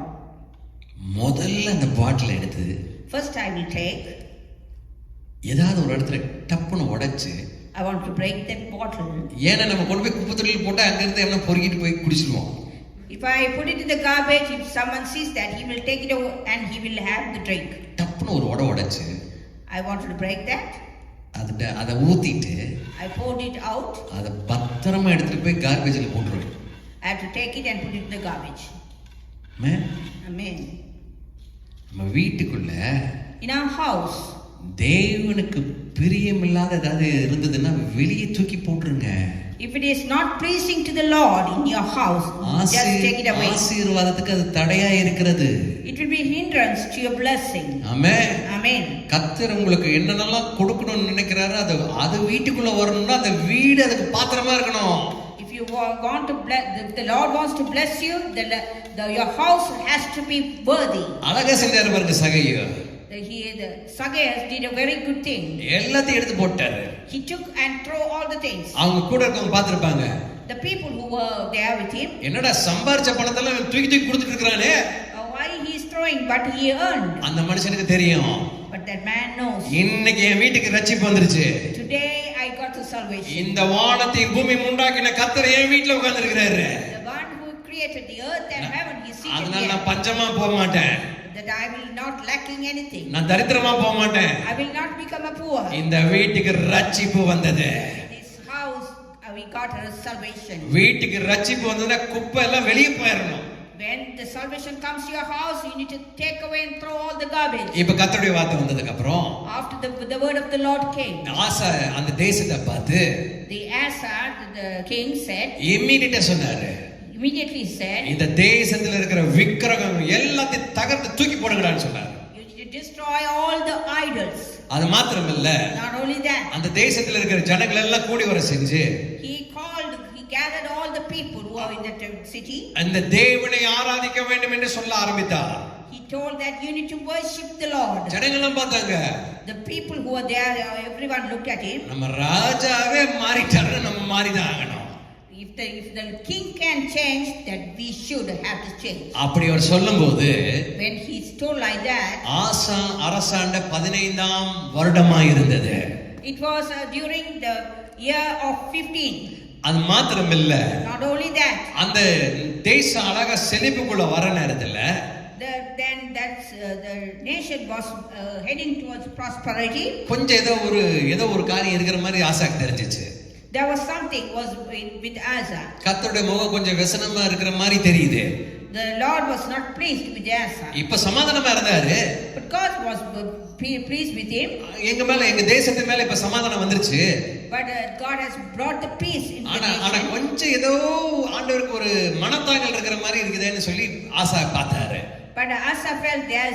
முதல்ல அந்த பாட்டில் எடுத்து first I will take, ஏதாவது ஒரு இடத்துல டப்புன்னு உடைச்சு, I want to break that bottle. ஏன்னா நம்ம கொண்டு போய் குப்பைத்தொட்டியில் போட்டு அங்க இருந்து எவனா பொறுக்கிட்டு போய் குடிச்சிடுவோம். If I put it in the garbage, if someone sees that, he will take it over and he will have the drink. டப்புன்னு ஒரு உடைச்சு I wanted to break that. அதை ஊத்திட்டு I poured it out. அதை பத்திரமா எடுத்துட்டு போய் கார்பேஜில் போட்டுருவேன். I have to take it and put it in the garbage. Amen. நம்ம வீட்டுக்குள்ள in our house, தேவனுக்கு பிரியமில்லாத ஏதாவது இருந்ததுன்னா வெளியே தூக்கி போட்டுருங்க. if it is not pleasing to the Lord in your house, just take it away. ஆசீர்வாதத்துக்கு அது தடையா இருக்கிறது. It will be hindrance to your blessing. Amen. Amen. கர்த்தர் உங்களுக்கு என்னென்னலாம் கொடுக்கணும்னு நினைக்கிறாரோ அது வீட்டுக்குள்ள வரணும்னா அந்த வீடு அதுக்கு பாத்திரமா இருக்கணும். If you want to bless, the Lord wants to bless you, your house has to be worthy. அழகா செஞ்சாரு பாருங்க சகையு. The Zacchaeus did a very good thing. எல்லாத்தையும் எடுத்து போட்டாரு. He took and threw all the things. அவங்க கூட இருக்கவங்க பாத்துருப்பாங்க. The people who were there with him, என்னடா சம்பாரிச்ச பணத்தை எல்லாம் தூக்கி கொடுத்துட்டு இருக்கானே, why he is throwing but he earned. அந்த மனுஷனுக்கு தெரியும். But that man knows. இன்னைக்கு என் வீட்டுக்கு ரட்சிப்பு வந்துருச்சு. Today I got the salvation. இந்த வானத்தை பூமி உண்டாக்கின கர்த்தர் என் வீட்ல உட்கார்ந்து இருக்கிறாரு. The one who created the earth and heaven, he is seated அதனால there. நான் பஞ்சமா போக மாட்டேன். That I will not lacking anything. நான் தரித்திரமா போக மாட்டேன். I will not become a poor. இந்த வீட்டுக்கு ரட்சிப்பு வந்தது. This house we got a salvation. வீட்டுக்கு ரட்சிப்பு வந்ததுன்னா குப்பை எல்லாம் வெளியே போயிரணும். When the salvation comes to your house, you need to take away and throw all the garbage. இப்ப கர்த்தருடைய வார்த்தை வந்ததுக்கு அப்புறம் After the word of the Lord came, ஆசா அந்த தேசத்தை பார்த்து the Asa, the king said, இம்மீடியட்டா சொன்னாரு, immediately said, இந்த தேசத்துல இருக்கிற விக்கிரகம் எல்லாத்தையும் தகர்த்து தூக்கி போடுங்கடான்னு சொன்னாரு. you need to destroy all the idols. அது மாத்திரம் இல்ல, Not only that, அந்த தேசத்துல இருக்கிற ஜனங்கள் எல்லாம் கூடி வர செஞ்சு he gathered all the people who are in that city. அந்த தேவனை ஆராதிக்க வேண்டும் என்று சொல்ல ஆரம்பித்தார். He told that you need to worship the Lord. ஜனங்கள் எல்லாம் பார்த்தாங்க. The people who were there, everyone looked at him. நம்ம ராஜாவே மாறிட்டாரு, நம்ம மாறிதான் ஆகணும். If the king can change, that we should have to change. அப்படி அவர் சொல்லும்போது, when he told like that, ஆசா அரசாண்ட 15ஆம் வருடமா இருந்தது. it was during the year of 15. அது மாத்திரம் இல்ல, not only that, அந்த தேசம் அழகா செழிப்புக்குள்ள வர நேரத்துல then the nation was heading towards prosperity. கொஞ்சம் ஏதோ ஒரு காரியம் இருக்கிற மாதிரி ஆசாக்கு தெரிஞ்சிச்சு. There was something was with Asa. கர்த்தருடைய முகம் கொஞ்சம் விசனமா இருக்கிற மாதிரி தெரியுது. The Lord was not pleased with Asa. இப்ப சமாதானமா இருந்தாரு. But God was pleased with him. எங்க தேசத்து மேல இப்ப சமாதானம் வந்துருச்சு. But God has brought the peace in the ஆனா nation. கொஞ்சம் ஏதோ ஆண்டவருக்கு ஒரு மனத்தாங்கல் இருக்கிற மாதிரி இருக்குதேன்னு சொல்லி ஆசா பார்த்தாரு. But Asa felt there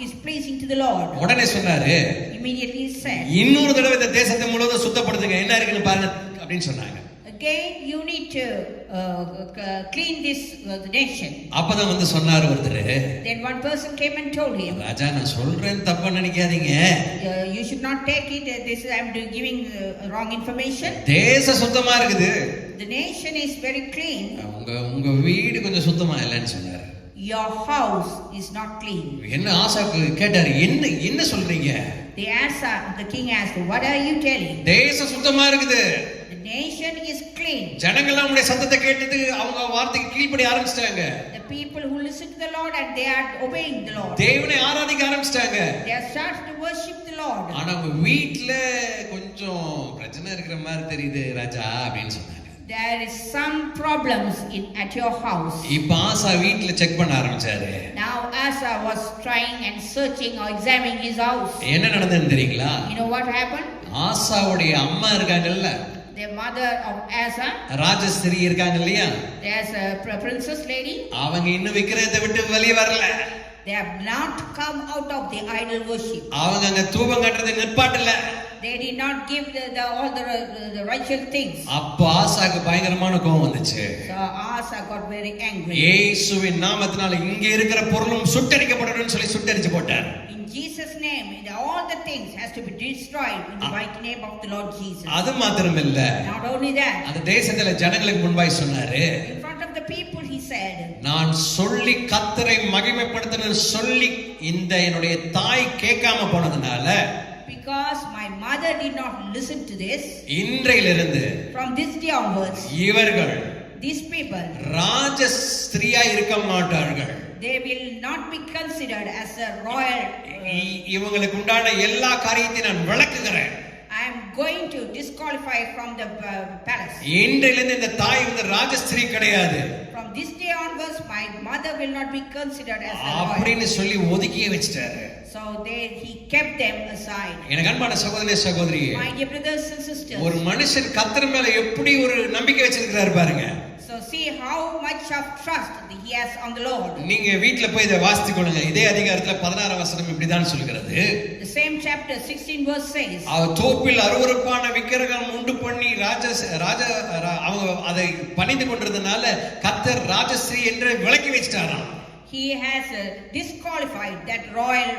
is pleasing to the Lord. உடனே சொன்னாரு, Immediately he said, இன்னொரு தடவை இந்த தேசத்தை முழுவதும் சுத்தப்படுத்துங்க, என்ன இருக்குன்னு பாருங்க அப்படின்னு சொன்னாங்க. again you need to clean this nation. அப்பதான் வந்து சொன்னாரு ஒருத்தர், Then one person came and told him, ராஜா நான் சொல்றேன் தப்பா நினைக்காதீங்க, you should not take it this I am giving wrong information. தேசம் சுத்தமா இருக்குது, The nation is very clean. உங்க வீடு கொஞ்சம் சுத்தமா இல்லைன்னு சொன்னாரு. Your house is not clean. என்ன ஆசாக்கு கேட்டாரு, என்ன சொல்றீங்க? The king asked, what are you telling? தேசம் சுத்தமா இருக்குது, The nation is clean. ஜனங்கள் அவங்களுடைய சத்தத்தை கேட்டது அவங்க வார்த்தைக்கு கீழ்ப்படி ஆரம்பிச்சிட்டாங்க. The people who listen to the Lord and they are obeying the Lord. தேவனை ஆராதிக்க ஆரம்பிச்சிட்டாங்க. They are starting to worship the Lord. ஆனா உங்க வீட்ல கொஞ்சம் பிரச்சனை இருக்கிற மாதிரி தெரியுது ராஜா அப்படின்னு சொன்னாங்க. There is some problems at your house. இப்ப ஆசா வீட்ல செக் பண்ண ஆரம்பிச்சாரு. Now Asa was trying and searching or examining his house. என்ன நடந்ததுன்னு தெரியுங்களா? You know what happened? ஆசாவுடைய அம்மா இருக்காங்கல்ல, The mother of Asa, ராஜஸ்திரி இருக்காங்க இல்லையா, there's a princess lady. அவங்க இன்னும் விக்கிரகத்தை விட்டு வெளியே வரல. They have not come out of the idol worship. அவங்க அங்க தூபம் கட்டுறதை நிப்பாட்டல. They did not give all the righteous things. அப்ப ஆசாக்கு பயங்கரமான கோபம் வந்துச்சு. So Asa got very angry. இயேசுவின் நாமத்தினால இங்க இருக்கிற பொருளும் சுட்டரிக்கப்படணும்னு சொல்லி சுட்டரிச்சு போட்டார். In Jesus name all the things has to be destroyed in the mighty name of the Lord Jesus. அது மாத்திரம் இல்ல, Not only that, அந்த தேசத்துல ஜனங்களுக்கு முன்பாய் சொன்னாரு, in front of the people he said, நான் சொல்லி கர்த்தரை மகிமைப்படுத்தணும் சொல்லி இந்த என்னுடைய தாய் கேட்காம போனதுனால, because my mother did not listen to this, இன்றையிலிருந்து from this day onwards இவர்கள் these people, ராஜஸ்திரியா இருக்க மாட்டார்கள். they will not be considered as a royal. இவங்களுக்கு உண்டான எல்லா காரியத்தையும் நான் விளக்குகிறேன். I am going to disqualify from the palace. இன்றையிலிருந்து இந்த தாய் வந்து ராஜஸ்திரி கிடையாது. From this day onwards my mother will not be considered as a royal. அப்படின்னு சொல்லி ஒதுக்கியே வச்சிட்டாரு. So he kept them aside. எனக்கு அன்பான சகோதரனே சகோதரியே, My dear brothers and sisters, ஒரு மனுஷன் கர்த்தர் மேல எப்படி ஒரு நம்பிக்கை வச்சிருக்காரு பாருங்க. so see how much of trust he has on the Lord. நீங்க வீட்ல போய் இதை வாசித்து கொள்ளுங்க. இதே அதிகாரத்துல 16 வசனம் இப்படிதான் சொல்கிறது. The same chapter 16 verse says, அவர் தோப்பில் அருவருப்பான விக்கிரகம் உண்டு பண்ணி அவங்க அதை பணிந்து கொண்டிருந்தனால கர்த்தர் ராஜஸ்ரீ என்று விலக்கி வச்சிட்டாராம். He has disqualified that royal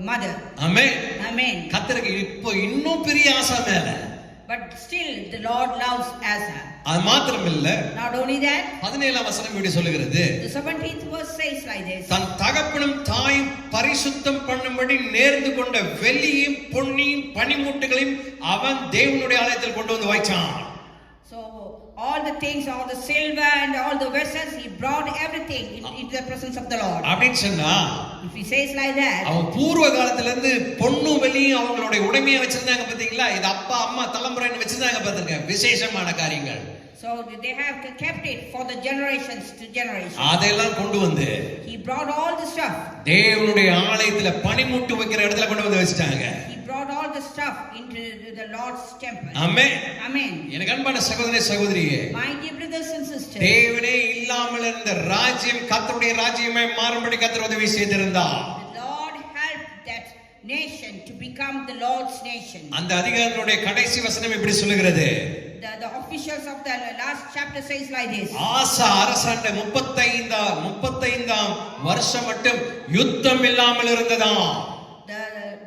mother. Amen. Amen. கர்த்தருக்கு இப்போ இன்னும் பெரிய ஆசை மேல. But still the Lord loves Asa. அது மாத்திரம் இல்ல, Not only that, 17ஆம் வசனம் இப்படி சொல்லுகிறது, the 17th verse says like this, தன் தகப்பனும் தாயும் பரிசுத்தம் பண்ணும்படி நேர்ந்து கொண்ட வெள்ளியும் பொன்னியும் பனிமுட்டுகளையும் அவன் தேவனுடைய ஆலயத்தில் கொண்டு வந்து வைச்சான். so all the things, all the silver and all the vessels, he brought everything into the presence of the Lord. அப்படின்னு சொன்னா, If he says like that, அவன் பூர்வ காலத்துல இருந்து பொன்னும் வெள்ளியும் அவங்களுடைய உடைமையா வச்சிருந்தாங்க பாத்தீங்களா, இது அப்பா அம்மா தலைமுறைன்னு வச்சிருந்தாங்க பாத்துங்க, விசேஷமான காரியங்கள். so they have kept it for the generations to generations. அதெல்லாம் கொண்டு வந்து He brought all the stuff. தேவனுடைய ஆலயத்துல பனிமுட்டு வைக்கிற இடத்துல கொண்டு வந்து வச்சிட்டாங்க. He brought all the stuff into the Lord's temple. Amen. Amen. எனக்கு அன்பான சகோதரனே சகோதரியே, My dear brothers and sisters, தேவனே இல்லாமல் இருந்த ராஜ்யம் கர்த்தருடைய ராஜ்யமே மாறும்படி கர்த்தர் உதவி செய்திருந்தார். the Lord helped that nation to become the Lord's nation. அந்த அதிகாரத்தினுடைய கடைசி வசனம் இப்படி சொல்லுகிறது, The officials of the last chapter says like this, ஆசா அரசாண்ட 35ஆம் வருஷம் மட்டும் யுத்தம் இல்லாமல் இருந்ததாம்.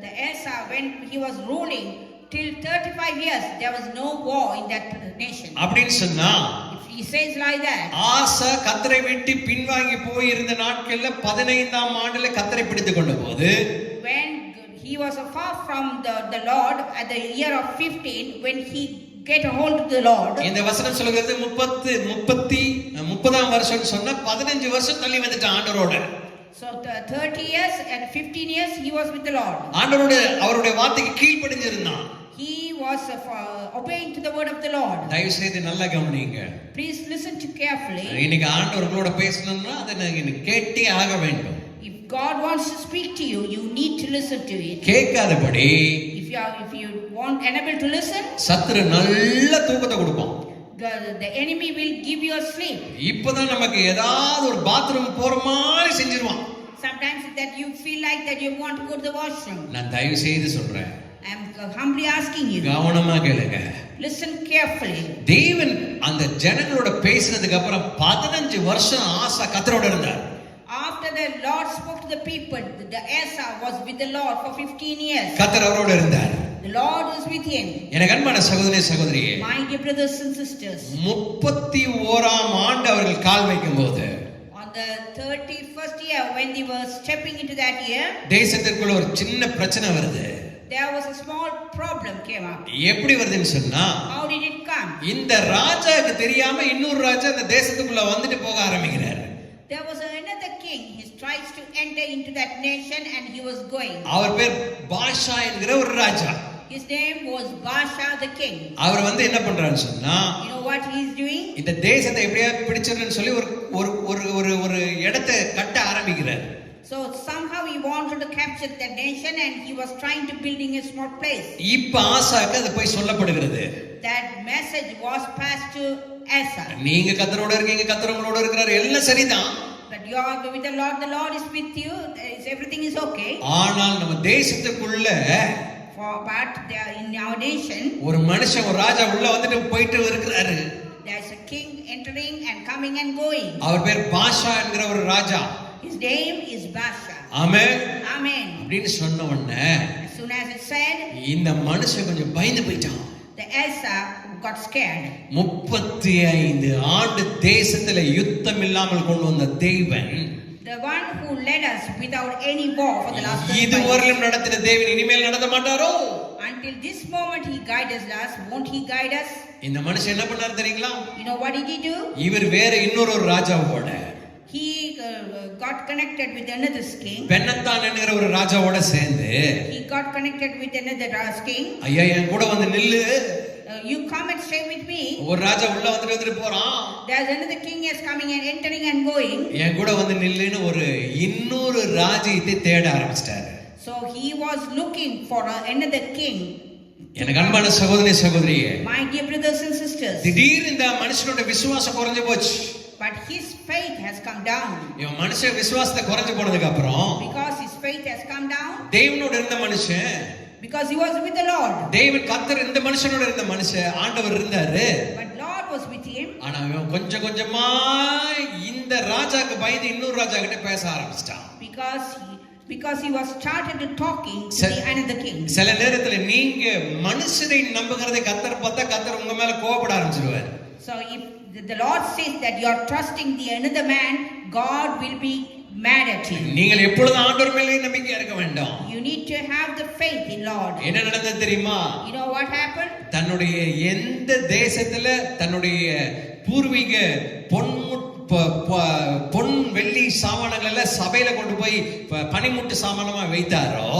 the Asa, when he was ruling till 35 years, there was no war in that nation. அப்படின்னு சொன்னா, If he says like that, ஆசா கர்த்தரை விட்டு பின்வாங்கி போய் இருந்த நாட்கள்ல 15ஆம் ஆண்டுல கர்த்தரை பிடித்துக் கொண்ட போது, when he was far from the Lord at the year of 15, when he get a hold of the Lord, இந்த வசனம் சொல்கிறது 30ஆம் வருஷம் சொன்னா 15 வருஷம் தள்ளி வந்துட்டான் ஆண்டவரோட. so 30 years and 15 years he was with the Lord. ஆண்டவரோட அவருடைய வார்த்தைக்கு கீழ்ப்படிஞ்சிருந்தான். He was obeying to the word of the Lord. தயவு செய்து நல்லா கவனிங்க. Please listen to carefully. இன்னைக்கு ஆண்டவர்களோட பேசணும்னா அதை நீங்க கேட்டே ஆக வேண்டும். If God wants to speak to you, you need to listen to it. கேட்காதபடி If you you want unable to listen, சத்துரு நல்ல தூக்கத்தை கொடுப்பான். the enemy will give you a sleep. இப்பதான் நமக்கு ஏதாவது ஒரு பாத்ரூம் போற மாதிரி செஞ்சிருவான். Sometimes that you feel like that you want to go to the washroom. நான் தயவு செய்து சொல்றேன், I am humbly asking you, கவனமா கேளுங்க. listen carefully. தேவன் அந்த ஜனங்களோட பேசினதுக்கு அப்புறம் 15 வருஷம் ஆசா கர்த்தரோட இருந்தார். After the Lord spoke to the people, the Asa was with the Lord for 15 years. கர்த்தர் அவரோட இருந்தார். The Lord was with him. எனக்கு அன்பான சகோதரனே சகோதரியே, My dear brothers and sisters, 31ஆம் ஆண்டு அவர்கள் கால் வைக்கும்போது, on the 31st year when they were stepping into that year, தேசத்திற்குள்ள ஒரு சின்ன பிரச்சனை வருது. there was a small problem came up. எப்படி வருதுன்னு சொன்னா, How did it come? இந்த ராஜாக்கு தெரியாம இன்னொரு ராஜா இந்த தேசத்துக்குள்ள வந்துட்டு போக ஆரம்பிக்கிறார். There was another king. He tries to enter into that nation and he was going. அவர் பேர் பாஷா என்கிற ஒரு ராஜா. His name was Baasha the king. அவர் வந்து என்ன பண்றான்னு சொன்னா, You know what he is doing? இந்த தேசத்தை எப்படியா பிடிச்சிடணும்னு சொல்லி ஒரு இடத்தை கட்ட ஆரம்பிக்கிறார். So somehow he wanted to capture that nation and he was trying to building a small place. இப்ப ஆசாக்கு அது போய் சொல்லப்படுகிறது. That message was passed to Asa. நீங்க கர்த்தரோட இருக்கீங்க, கர்த்தர் உங்களோட இருக்கிறார், எல்லாம் சரிதான். But you are with the Lord is with you. Everything is okay. ஆனால் நம்ம தேசத்துக்குள்ள But there in our nation, ஒரு மனுஷன் ஒரு ராஜா உள்ள வந்துட்டு போயிட்டு இருக்கிறாரு. there's a king entering and coming and going. அவர் பேர் பாஷா என்கிற ஒரு ராஜா. His name is Baasha. Amen. Amen. அப்படின்னு சொன்ன உடனே As soon as it said, இந்த மனுஷன் கொஞ்சம் பயந்து போயிட்டான். the Asa got scared. 35 ஆண்டு தேசத்துல யுத்தம் இல்லாமல் கொண்டு வந்த தேவன், The one who led us without any war for the last 35 years. இதுவரையிலும் நடத்தின தேவன் இனிமேல் நடத்த மாட்டாரோ? Until this moment he guides us. Won't he guide us? இந்த மனுஷன் என்ன பண்ணாரு தெரியுங்களா? You know what did he do? இவர் வேற இன்னொரு ராஜாவோட, He got connected with another king. பென்னத்தான் என்கிற ஒரு ராஜாவோட சேர்ந்து, He got connected with another king. ஐயா என் கூட வந்து நில்லு, You come and stay with me. ஒரு ராஜா உள்ள வந்துட்டு போறான், There's another king is coming and entering and going. என் கூட வந்து நில்லுன்னு ஒரு இன்னொரு ராஜ்யத்தை தேட ஆரம்பிச்சிட்டாரு. So he was looking for another king. எனக்கு அன்பான சகோதரி சகோதரியே, My dear brothers and sisters, திடீர்னு இந்த மனுஷனோட விசுவாசம் குறைஞ்சு போச்சு. but his faith has come down. இவன் மனுஷன் விசுவாசத்தை குறைஞ்சு போனதுக்கு அப்புறம், Because his faith has come down, தேவனோட இருந்த மனுஷன், because he was with the Lord. தேவன் கர்த்தர் இந்த மனுஷனோட இருந்த மனுஷன், ஆண்டவர் இருந்தாரு. But Lord was with him. ஆனா இவன் கொஞ்சம் கொஞ்சமா இந்த ராஜாக்கு பயந்து இன்னொரு ராஜா கிட்ட பேச ஆரம்பிச்சிட்டான். Because he was started to talking to the another king. சில நேரத்துல நீங்க மனுஷரை நம்புகிறதை கர்த்தர் பார்த்தா கர்த்தர் உங்க மேல கோபப்பட ஆரம்பிச்சிடுவார். So if the Lord says that you are trusting the another man, God will be mad at you. நீங்கள் எப்பொழுதும் ஆண்டவர் மேலே நம்பிக்கையா இருக்க வேண்டும். You need to have the faith in Lord. என்ன நடந்தது தெரியுமா? You know what happened? தன்னுடைய எந்த தேசத்துல தன்னுடைய பூர்வீக பொன் வெள்ளி சாமானங்கள் எல்லாம் சபையில கொண்டு போய் பனிமுட்டு சாமானமா வைத்தாரோ,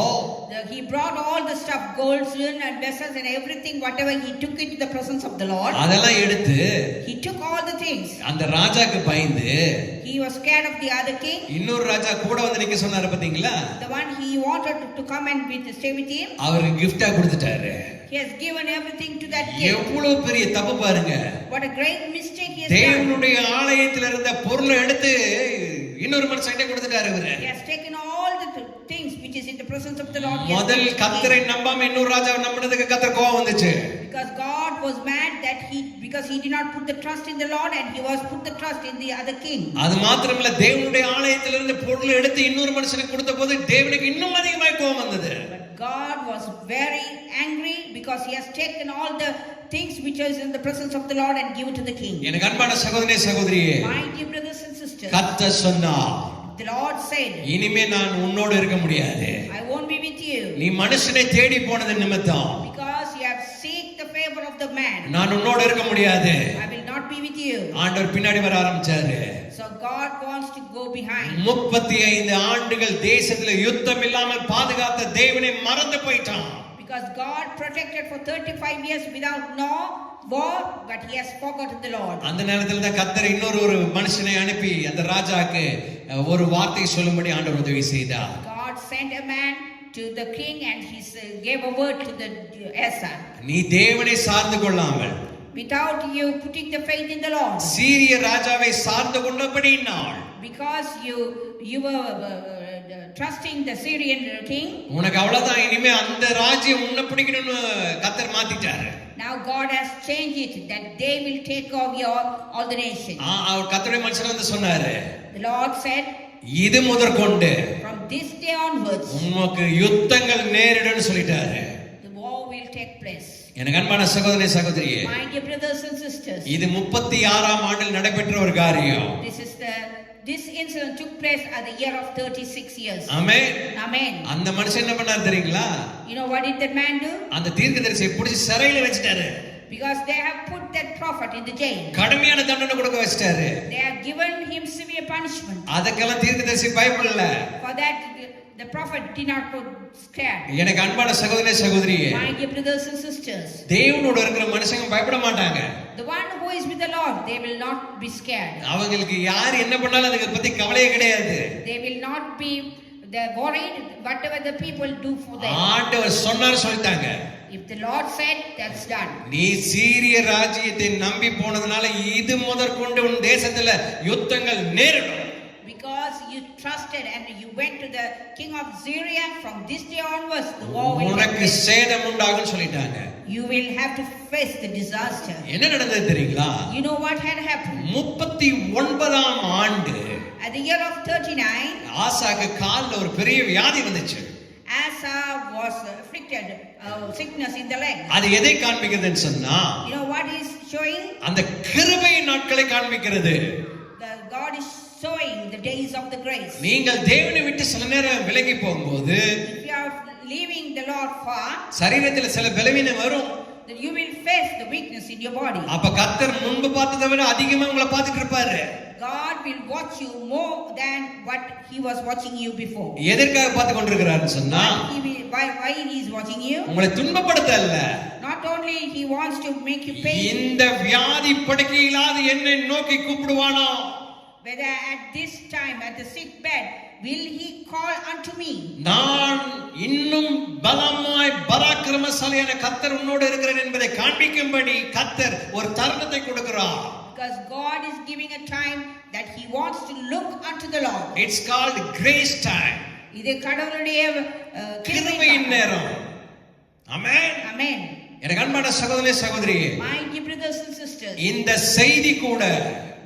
he brought all the stuff, gold, silver and vessels and everything, whatever he took into the presence of the Lord. அதெல்லாம் எடுத்து He took all the things. அந்த ராஜாக்கு பயந்து, He was scared of the other king. இன்னொரு ராஜா கூட வந்து நிக்க சொன்னாரு பாத்தீங்களா? The one he wanted to come and stay with him. அவருக்கு gift-ஆ கொடுத்துட்டாரு. He has given everything to that king. எவ்வளவு பெரிய தப்பு பாருங்க. What a great mistake he has done. தேவனுடைய ஆலயத்தில் இருந்த பொருளை எடுத்து இன்னொரு மனுஷன்கிட்ட கொடுத்துட்டாரு இவரு. He has taken all the things which is in the presence of the Lord. முதல் கர்த்தரை நம்பாம இன்னொரு ராஜாவை நம்பினதுக்கு கர்த்தர் கோபம் வந்துச்சு. Because God was mad that because he did not put the trust in the Lord and he was put the trust in the other king. அது மாத்திரமல்ல, தேவனுடைய ஆலயத்தில் இருந்து பொருளை எடுத்து இன்னொரு மனுஷனுக்கு கொடுத்தபோது தேவனுக்கு இன்னும் அதிகமாக கோபம் வந்தது. But God was very angry because he has taken all the things which is in the presence of the Lord and given to the king. எனக்கு அன்பான சகோதரனே சகோதரியே, My dear brothers and sisters, கர்த்தர் சொன்னார், the Lord said, இனிமே நான் உன்னோடு இருக்க முடியாது. I won't be with you. நீ மனுஷனை தேடி போனது நிமித்தம் Because you have seek the favor of the man. நான் உன்னோடு இருக்க முடியாது. I will not be with you. ஆண்டவர் பின்னாடி வர ஆரம்பிச்சாரு. So God wants to go behind. 35 ஆண்டுகள் தேசத்துல யுத்தம் இல்லாமல் பாதுகாத்த தேவனை மறந்து போயிட்டான். Because God protected for 35 years without no war, but he has forgotten the Lord. அந்த நேரத்துல தான் கர்த்தர் இன்னொரு மனுஷனை அனுப்பி அந்த ராஜாக்கு ஒரு வார்த்தை சொல்லும்படி ஆண்டவர் உதவி செய்தார். God sent a man to the king and he gave a word to the Asa. நீ தேவனை சார்ந்து கொள்ளாமல் Without you putting the faith in the Lord. சீரிய ராஜாவை சார்ந்து கொண்டபடியினால் Because you were trusting the Syrian king. உனக்கு அவ்வளவுதான், இனிமே அந்த ராஜ்யம் உன்னை பிடிக்கணும்னு கர்த்தர் மாத்திட்டாரு. Now God has changed it that they will take over all the nations. அவர் கர்த்தருடைய மனுஷன் வந்து சொன்னாரு, The Lord said, இது முதற்கொண்டு from this day onwards உனக்கு யுத்தங்கள் நேரிடும்னு சொல்லிட்டாரு. the war will take place. எனக்கு அன்பான சகோதரனே சகோதரியே, My dear brothers and sisters, இது 36ஆம் ஆண்டில் நடைபெற்ற ஒரு காரியம். This incident took place at the year of 36 years. Amen. Amen. அந்த மனுஷன் என்ன பண்ணாரு தெரியுங்களா? You know what did that man do? அந்த தீர்க்கதரிசியை பிடிச்சு சிறையில வச்சிட்டாரு. Because they have put that prophet in the jail. கடுமையான தண்டனை கொடுக்க வச்சிட்டாரு. They have given him severe punishment. அதுக்கெல்லாம் தீர்க்கதரிசி பயப்படல. For that the prophet did not go scared. எனக்கு அன்பான சகோதரனே சகோதரியே, My dear brothers and sisters, தேவனோட இருக்கிற மனுஷங்க பயப்பட மாட்டாங்க. the one who is with the Lord, they will not be scared. அவங்களுக்கு யார் என்ன பண்ணாலும் அதுக்கு பத்தி கவலையே கிடையாது. They will not be worried whatever the people do for them. ஆண்டவர் சொன்னார் சொல்லிட்டாங்க. If the Lord said, that's done. நீ சீரிய ராஜ்யத்தை நம்பி போனதுனால இது முதற்கொண்டு உன் தேசத்துல யுத்தங்கள் நேரிடும். Because you trusted and you went to the king of Syria, from this day onwards the war will உனக்கு சேதம் உண்டாகும் சொல்லிட்டாங்க. You will have to face the disaster. என்ன நடந்தது தெரியுங்களா? You know what had happened? 39ஆம் ஆண்டு At the year of 39, ஆசாக்கு கால்ல ஒரு பெரிய வியாதி வந்துச்சு. Asa was afflicted sickness in the leg. அது எதை காண்பிக்கிறதுன்னு சொன்னா, You know what is showing? அந்த கிருபையின் நாட்களை காண்பிக்கிறது. God is showing the days of the grace. நீங்கள் தேவனை விட்டு சில நேரம் விலகி போகும்போது, If you are leaving the Lord far, சரீரத்துல சில பலவீனம் வரும். then you will face the weakness in your body. அப்ப கர்த்தர் முன்பு பார்த்ததை விட அதிகமா உங்களை பார்த்துட்டு இருப்பாரு. God will watch you more than what he was watching you before. எதற்காக பார்த்து கொண்டிருக்கிறாருன்னு சொன்னா, Why he is watching you? உங்களை துன்பப்படுத்த அல்ல. Not only he wants to make you pain. இந்த வியாதி படுக்கையிலாது என்னை நோக்கி கூப்பிடுவானோ, Whether at this time at the sick bed will he call unto me? நான் இன்னும் பலமாய் பராக்கிரமசாலியான கர்த்தர் உன்னோடு இருக்கிறேன் என்பதை காண்பிக்கும்படி கர்த்தர் ஒரு தருணத்தை கொடுக்கிறார். Because God is giving a time that he wants to look unto the Lord. It's called grace time. இது கடவுளுடைய கிருபையின் நேரம். ஆமென். Amen. எனக்கு அன்பான சகோதரனே சகோதரியே, My dear brothers and sisters, இந்த செய்தி கூட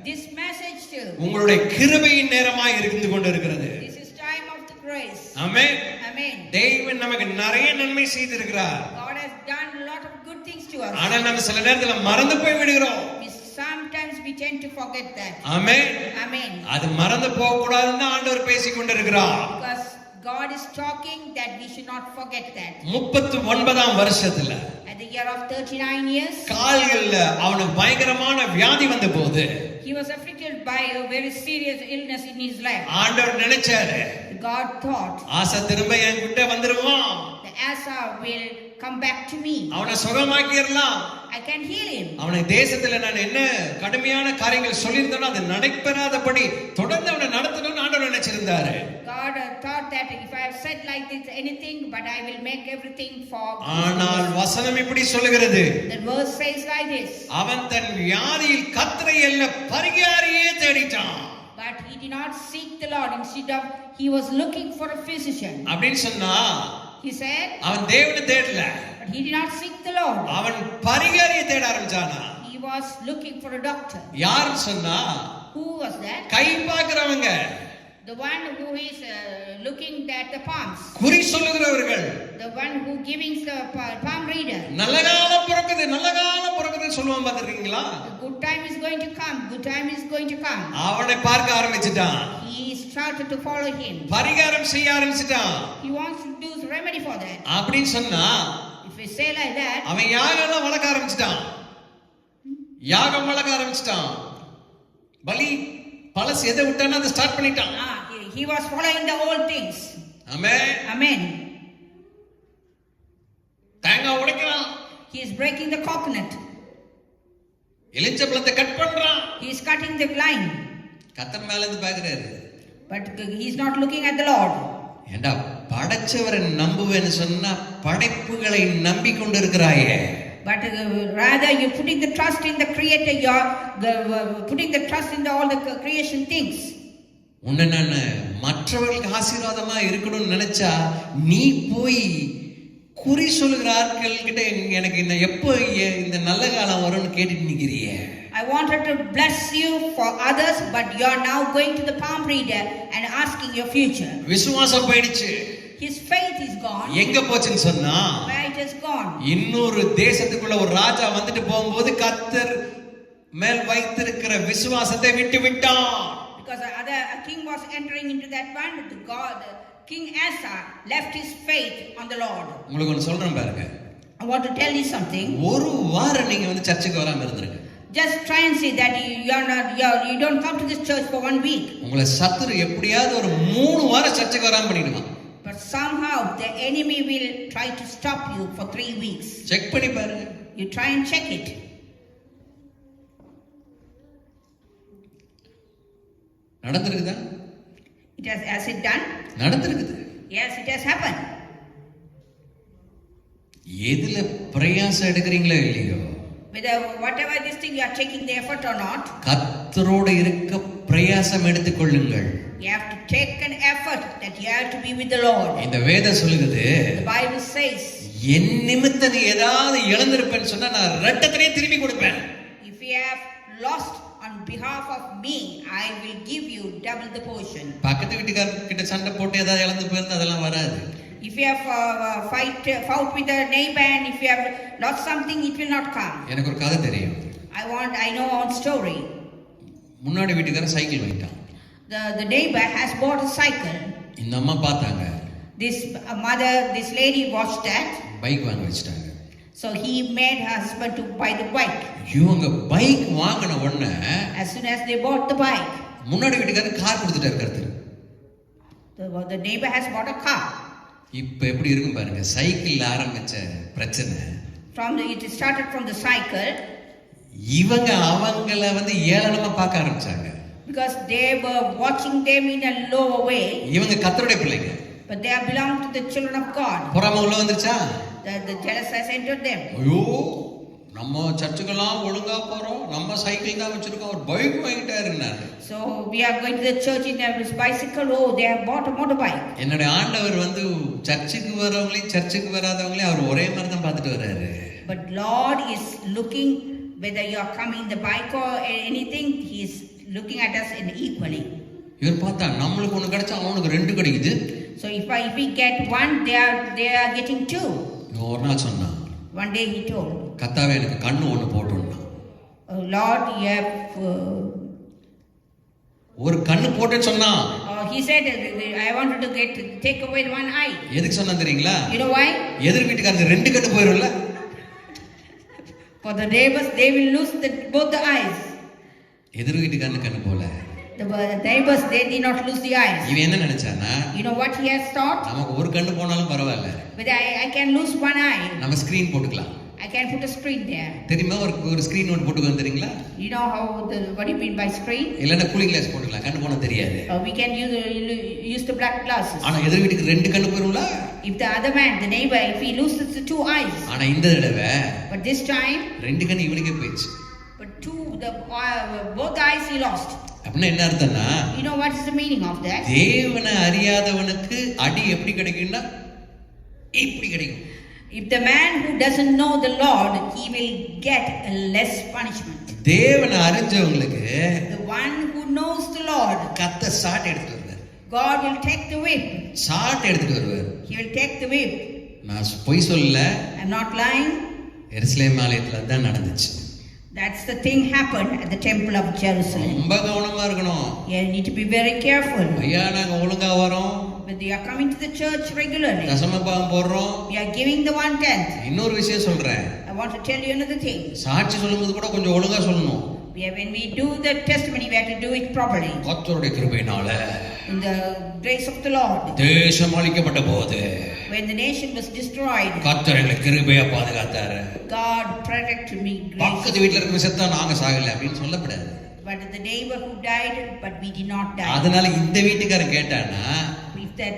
this message too, உங்களுடைய கிருபையின் நேரமாய் இருந்து கொண்டிருக்கிறது. this is time of the grace. Amen. Amen. தேவன் நமக்கு நிறைய நன்மை செய்திருக்கிறார். God has done a lot of good things to us. ஆனா நம்ம சில நேரத்துல மறந்து போய் விடுகிறோம். Sometimes we tend to forget that. Amen. Amen. அது மறந்து போக கூடாதுன்னு ஆண்டவர் பேசிக் கொண்டிருக்கிறார். Because God is talking that we should not forget that. 39ஆம் வருஷத்துல At the year of 39 years, கால்கள்ல அவனுக்கு பயங்கரமான வியாதி வந்தபோது he was afflicted by a very serious illness in his leg. ஆண்டவர் நினைச்சாரு, God thought, ஆசா திரும்ப என் கிட்ட வந்துருவான், the Asa will come back to me. அவனை சுகமாக்கிடலாம், I can heal him. அவனை தேசத்துல நான் என்ன கடுமையான காரியங்கள் சொல்லியிருந்தேனோ அது நடைபெறாதபடி தொடர்ந்து அவனை நடத்தணும்னு ஆண்டவர் நினைச்சிருந்தாரு. God thought that if I have said like this anything, but I will make everything for. ஆனால் வசனம் இப்படி சொல்லுகிறது, The verse says like this. அவன் தன் வியாதியில் கர்த்தரை அல்ல பரிகாரியே தேடிட்டான். But he did not seek the Lord. Instead of, he was looking for a physician. அப்படின்னு சொன்னா He said, அவன் தேவனை தேடல, but he did not seek the Lord. அவன் பரிகாரியை தேட ஆரம்பிச்சானா. He was looking for a doctor. யாருன்னு சொன்னா, Who was that? Guy பார்க்கிறவங்க, The one who is looking at the palms. குறி சொல்லுகிறவர்கள், The one who giving the palm reader. நல்ல காலம் பிறக்குது நல்ல காலம் பிறக்குதுன்னு சொல்லுவான், பார்த்திருக்கீங்களா? The good time is going to come. Good time is going to come. அவனை பார்க்க ஆரம்பிச்சிட்டான், He started to follow him. பரிகாரம் செய்ய ஆரம்பிச்சிட்டான். He wants to do remedy for that. அப்படின்னு சொன்னா If we say like that, அவன் யாகம் வளர்க்க ஆரம்பிச்சிட்டான், யாகம் வளர்க்க ஆரம்பிச்சிட்டான். பலி பழசு எதை விட்டானோ அதை ஸ்டார்ட் பண்ணிட்டான். he was following the old things. Amen. Amen. தேங்காய் உடைக்கிறான், He is breaking the coconut. எலிச்ச பழத்தை கட் பண்றான். He is cutting the line. கர்த்தர் மேல இருந்து பாக்குறாரு, But he is not looking at the Lord. ஏண்டா படைச்சவரை நம்புவேன்னு சொன்னா படைப்புகளை நம்பிக்கொண்டு இருக்கிறாயே. But rather you're putting the trust in the Creator, you're putting the trust in all the creation things. உன்னை நான் மற்றவர்களுக்கு ஆசீர்வாதமா இருக்கணும்னு நினைச்சா நீ போய் குறி சொல்லுகிற ஆட்கள் கிட்ட எனக்கு எப்போ இந்த நல்ல காலம் வரும்னு கேட்டுட்டு நிக்கிறியே. I wanted to bless you for others, but you are now going to the palm reader and asking your future. விசுவாசம் போயிடுச்சு. His faith is gone. எங்க போச்சுன்னு சொன்னா Where it has gone. இன்னொரு தேசத்துக்குள்ள ஒரு ராஜா வந்துட்டு போகும்போது கர்த்தர் மேல் வைத்திருக்கிற விசுவாசத்தை விட்டு விட்டான். Because a king was entering into that one, King Asa left his faith on the Lord. உங்களுக்கு ஒன்னு சொல்றேன் பாருங்க. I want to tell you something. ஒரு வாரம் நீங்க வந்து சர்ச்சுக்கு வராம இருந்திருங்க. Just try and say that you don't come to this church for 1 week. உங்களை சத்துரு எப்படியாவது ஒரு 3 வாரம் சர்ச்சுக்கு வராம பண்ணிடுவான். But somehow the enemy will try to stop you for 3 weeks. Check பண்ணி பாருங்க. You try and check it. நடந்துருக்குதா? Has it done? நடந்துருக்குது. Yes, it has happened. எதுல பிரயாசம் எடுக்கிறீங்களோ இல்லையோ, Whether whatever this thing you are taking the effort or not, கர்த்தரோடு இருக்க பிரயாசம் எடுத்துக்கொள்ளுங்கள். you have to take an effort that you have to be with the Lord. இந்த வேதம் சொல்லுது, The Bible says, என் நிமித்தம் நீ ஏதாவது இழந்திருப்பேன்னு சொன்னா நான் இரட்டத்திலே திருப்பி கொடுப்பேன். if you have lost on behalf of me, I will give you double the portion. பக்கத்து வீட்டுக்கார கிட்ட சண்டை போட்டு ஏதாவது இழந்து போயிருந்தா அதெல்லாம் வராது. If you have fought with a neighbor and if you have lost something, it will not come. எனக்கு ஒரு கதை தெரியும். I know one story. முன்னாடி வீட்டுக்கார சைக்கிள் வாங்கிட்டான். The neighbor has bought a cycle. இந்த அம்மா பார்த்தாங்க. This lady watched that. Bike வாங்க வச்சிட்டாங்க. So he made her husband to buy the bike. இவங்க பைக் வாங்கின உடனே As soon as they bought the bike, முன்னாடி வீட்டுக்கார கார் கொடுத்துட்டாரு கர்த்தர். The neighbor has bought a car. இப்ப எப்படி இருக்கும் பாருங்க, சைக்கிள் ஆரம்பிச்ச பிரச்சனை. It started from the cycle. இவங்க அவங்கள வந்து ஏளனமா பார்க்க ஆரம்பிச்சாங்க. Because they were watching them in a lower way. இவங்க கர்த்தருடைய பிள்ளைங்க. But they belong to the children of God. பொறாமை உள்ள வந்துருச்சா? The jealous has entered them. ஐயோ, நம்ம சர்ச்சுக்கெல்லாம் ஒழுங்கா போறோம், நம்ம சைக்கிள் தான் வச்சிருக்கோம், ஒரு bike வாங்கிட்டாருன்னாரு. So we are going to the church in a bicycle. Oh, they have bought a motorbike. என்னோட ஆண்டவர் வந்து சர்ச்சுக்கு வரவங்களையும் சர்ச்சுக்கு வராதவங்களையும் அவர் ஒரே மாதிரி தான் பார்த்துட்டு வர்றாரு. But Lord is looking whether you are coming the bike or anything. He is looking at us equally. இவர் பார்த்தா நம்மளுக்கு ஒண்ணு கிடைச்சா அவனுக்கு 2 கிடைக்குது. So if we get one, they are getting 2. ஒரு நாள் சொன்னா, One day he told, கர்த்தாவே எனக்கு கண்ணு ஒண்ணு போட்டுன்னா. oh Lord, you have ஒரு கண்ணு போட்டேன்னு சொன்னா. He said, I wanted to take away one eye. எதுக்கு சொன்னா தெரியுங்களா? You know why? எதிர் வீட்டுக்காரங்க 2 கண்ணு போயிரும்ல. For the neighbors, they will lose both the eyes. எதிர் வீட்டுக்காரங்க கண்ணு போல. The neighbors, they did not lose the eyes. இவன் என்ன நினைச்சானா? You know what he has thought? நமக்கு ஒரு கண்ணு போனாலும் பரவாயில்ல. But I can lose one eye. நம்ம ஸ்கிரீன் போட்டுக்கலாம். I can put a screen there. தெரியுமா ஒரு ஸ்கிரீன் ஒன்னு போட்டுக்க தெரியுங்களா? You know what do you mean by screen? இல்லனா கூலிங் கிளாஸ் போட்டுக்கலாம், கண்ணு போனா தெரியாது. We can use the black glasses. ஆனா எதிர் வீட்டுக்கு 2 கண்ணு போயிரும்ல. If the other man, the neighbor, if he loses the 2 eyes. ஆனா இந்த தடவை But this time 2 கண்ணு இவனுக்கே போயிடுச்சு. But both eyes he lost. அப்படின்னா என்ன அர்த்தம்னா? You know what is the meaning of that? தேவனை அறியாதவனுக்கு அடி எப்படி கிடைக்கும்னா இப்படி கிடைக்கும். If the man who doesn't know the Lord, he will get a less punishment. தேவனை அறிஞ்சவங்களுக்கு, The one who knows the Lord, கத்த சாட் எடுத்துட்டு வருவார். God will take the whip. சாட் எடுத்துட்டு வருவார். He will take the whip. நான் பொய் சொல்லல. I'm not lying. எருசலேம் ஆலயத்துல தான் நடந்துச்சு. That's the thing happened at the temple of Jerusalem. ரொம்ப கவனமா இருக்கணும். You need to be very careful. ஐயா நாங்க ஒழுங்கா வரோம். But they are coming to the church regularly. தசமபாகம் போடுறோம். We are giving the 1/10. இன்னொரு விஷயம் சொல்றேன். I want to tell you another thing. சாட்சி சொல்லும்போது கூட கொஞ்சம் ஒழுங்கா சொல்லணும். When we do the testimony, we have to do it properly. கர்த்தருடைய கிருபையினால In the grace of the Lord. தேசம் அழிக்கப்பட்ட போது, When the nation was destroyed, கர்த்தர் எங்களை கிருபையா பாதுகாத்தாரு. God protected me. பக்கத்து வீட்டுல இருக்கிற செத்தா நாங்க சாகல அப்படின்னு சொல்லப்படாது. But the neighbor who died, but we did not die. அதனால இந்த வீட்டுக்காரன் கேட்டானா, If that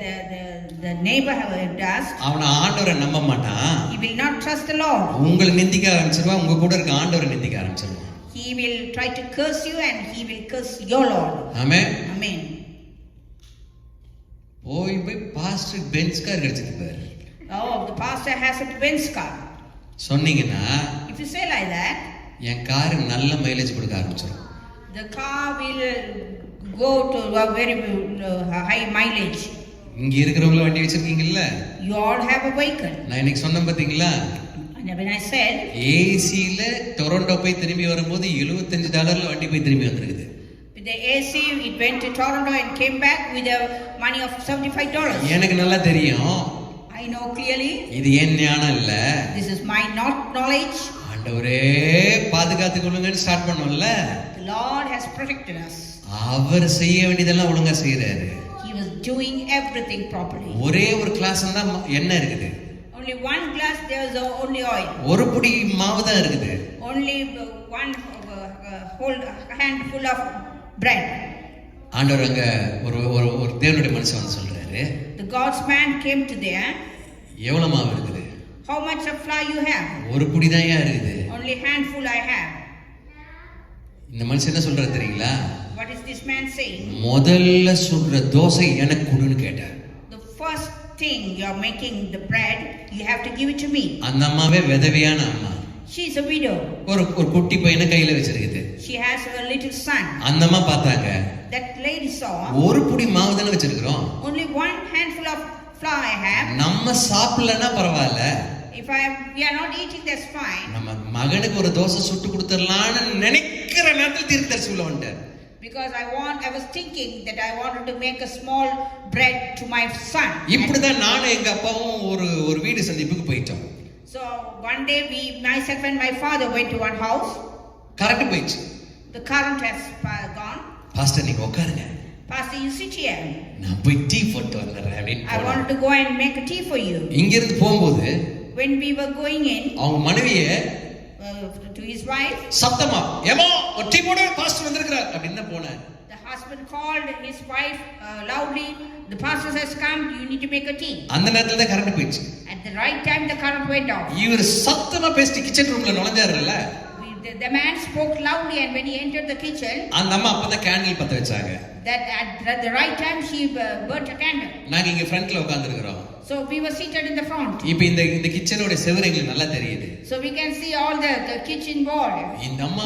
the neighbor does, அவன ஆண்டவரை நம்ப மாட்டான். he will not trust the Lord. உங்களை நிந்திக்க ஆரம்பிச்சிருவான், உங்க கூட இருக்க ஆண்டவரை நிந்திக்க ஆரம்பிச்சிருவான். He will try to curse you and he will curse your Lord. Amen. Amen. போய் பாஸ்டர் பென்ஸ் கார் கிடைச்சது பாரு. Oh, the pastor has a Benz car. சொன்னீங்கன்னா If you say like that, N car நல்ல mileage கொடுக்க ஆரம்பிச்சிடும். the car will go to a very high mileage. இங்க இருக்கிறவங்க வண்டி வச்சிருக்கீங்கல்ல, You all have a vehicle. நான் இன்னைக்கு சொன்னேன் பாத்தீங்களா, And when I said ஏசில டொரண்டோ போய் திரும்பி வரும்போது $75 வண்டி போய் திரும்பி வந்திருக்குது. with the AC, it went to Toronto and came back with the money of $75. எனக்கு நல்லா தெரியும், I know clearly. இது ஏன் ஞானம் இல்ல, This is my not knowledge. ஆண்டவரே பாதுகாத்துக் கொள்ளுங்கன்னு ஸ்டார்ட் பண்ணோம்ல, The Lord has protected us. அவர் செய்ய வேண்டியதெல்லாம் ஒழுங்கா செய்யறாரு. He was doing everything properly. ஒரே ஒரு கிளாஸ் தான் எண்ணெய் இருக்குது, Only one glass, there was only oil. ஒரு புடி மாவு தான் இருக்குது. Only one whole handful of bread. ஆண்டவர் அங்க ஒரு ஒரு ஒரு தேவனுடைய மனுஷன் வந்து சொல்றாரு, The God's man came to there. எவ்வளவு மாவு இருக்குது? How much of flour you have? ஒரு புடி தான் இருக்குது. Only handful I have. இந்த மனுஷன் என்ன சொல்றாரு தெரியுங்களா? What is this man saying? முதல்ல சுடுற தோசை எனக்கு கொடுன்னு கேட்டார். The first thing you are making the bread, you have to give it to me. அந்த அம்மாவே விதவையான அம்மா, She is a widow. ஒரு குட்டி பையனை கையில வச்சிருக்குது. She has a little son. அந்த அம்மா பார்த்தாங்க, That lady saw, ஒரு புடி மாவு தானே வச்சிருக்கிறோம், only one handful of flour I have. நம்ம சாப்பிடலன்னா பரவாயில்ல, If we are not eating, that's fine. நம்ம மகனுக்கு ஒரு தோசை சுட்டு கொடுத்துடலாம்னு நினைக்கிற நேரத்தில் தீர்க்கதரிசி உள்ள வந்துட்டார். Because I was thinking that I wanted to make a small bread to my son. இப்படிதான் நானும் எங்க அப்பாவும் ஒரு வீடு சந்திப்புக்கு போயிட்டோம். So one day myself and my father went to one house. Correct போயிடுச்சு. The current has gone. Pastor நீங்க உட்காருங்க, Pastor, you sit here. நான் போய் டீ போட்டு வந்துடுறேன் அப்படின்னு I wanted to go and make a tea for you. இங்க இருந்து போகும்போது When we were going in, அவங்க மனைவிய to his wife, சத்தமா ஏமா ஒரு டீ போடு பாஸ்டர் வந்திருக்கிறார் அப்படின்னு போனார். the husband called his wife loudly, the pastor has come, you need to make a tea. அந்த நேரத்துல தான் கரண்ட் போயிடுச்சு. At the right time the current went off. இவர் சத்தமா பேசி கிச்சன் ரூம்ல நுழைஞ்சாருல்ல, The man spoke loudly, and when he entered the kitchen, அந்த அம்மா அப்பதான் கேண்டில் பத்த வச்சாங்க. that at the right time she burnt a candle. நாங்க இங்க ஃப்ரண்ட்ல உட்கார்ந்திருக்கிறோம். So we were seated in the front. இப்போ இந்த கிச்சனோட செவுரு எங்களுக்கு நல்லா தெரியுது. So we can see all the kitchen wall. இந்த அம்மா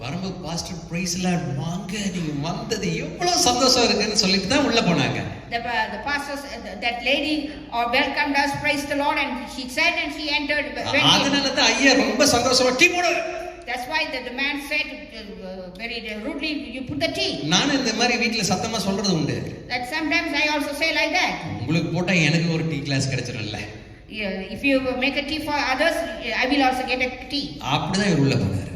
வரும்போது பாஸ்டர் பிரைஸ் லார்ட் வாங்க நீங்க வந்தது எவ்வளவு சந்தோஷம் இருக்குன்னு சொல்லிட்டு தான் உள்ள போனாங்க. The pastor, that lady welcomed us, praise the Lord, and she said, and she entered. அதனால தான் ஐயா ரொம்ப சந்தோஷமா டீ போடு. That's why the man said very rudely, you put the tea. நானும் இந்த மாதிரி வீட்ல சத்தமா சொல்றது உண்டு. That sometimes I also say like that. உங்களுக்கு போட்டா எனக்கு ஒரு டீ கிளாஸ் கிடைச்சிரும்ல. If you make a tea for others, I will also get a tea. அப்படிதான் இவர் உள்ள போனாரு.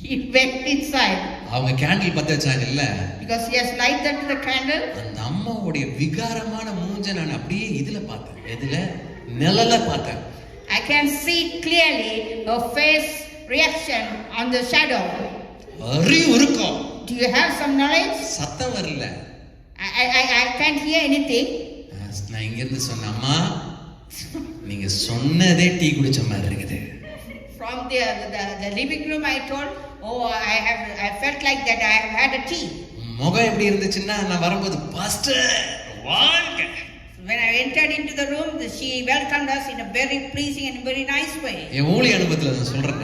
He went inside. அவங்க கேண்டில் பத்த வச்சாங்கல்ல, Because he has lighted the candle. அந்த அம்மாவுடைய விகாரமான மூஞ்ச நான் அப்படியே இதுல பார்த்தேன். எதுல? நிழல்ல பார்த்தேன். I can see clearly her face reaction on the shadow. அறிவு இருக்கும். Do you have some knowledge? சத்தம் வரல. I can't hear anything. நான் இங்க இருந்து சொன்ன அம்மா நீங்க சொன்னதே டீ குடிச்ச மாதிரி இருக்குது. From the living room I told, oh, I felt like that I have had a tea. முகம் எப்படி இருந்துச்சுன்னா நான் வரும்போது பாஸ்டர் வாங்க. When I entered into the room, she welcomed us in a very pleasing and very nice way. என் ஊழிய அனுபவத்துல நான் சொல்றேன்,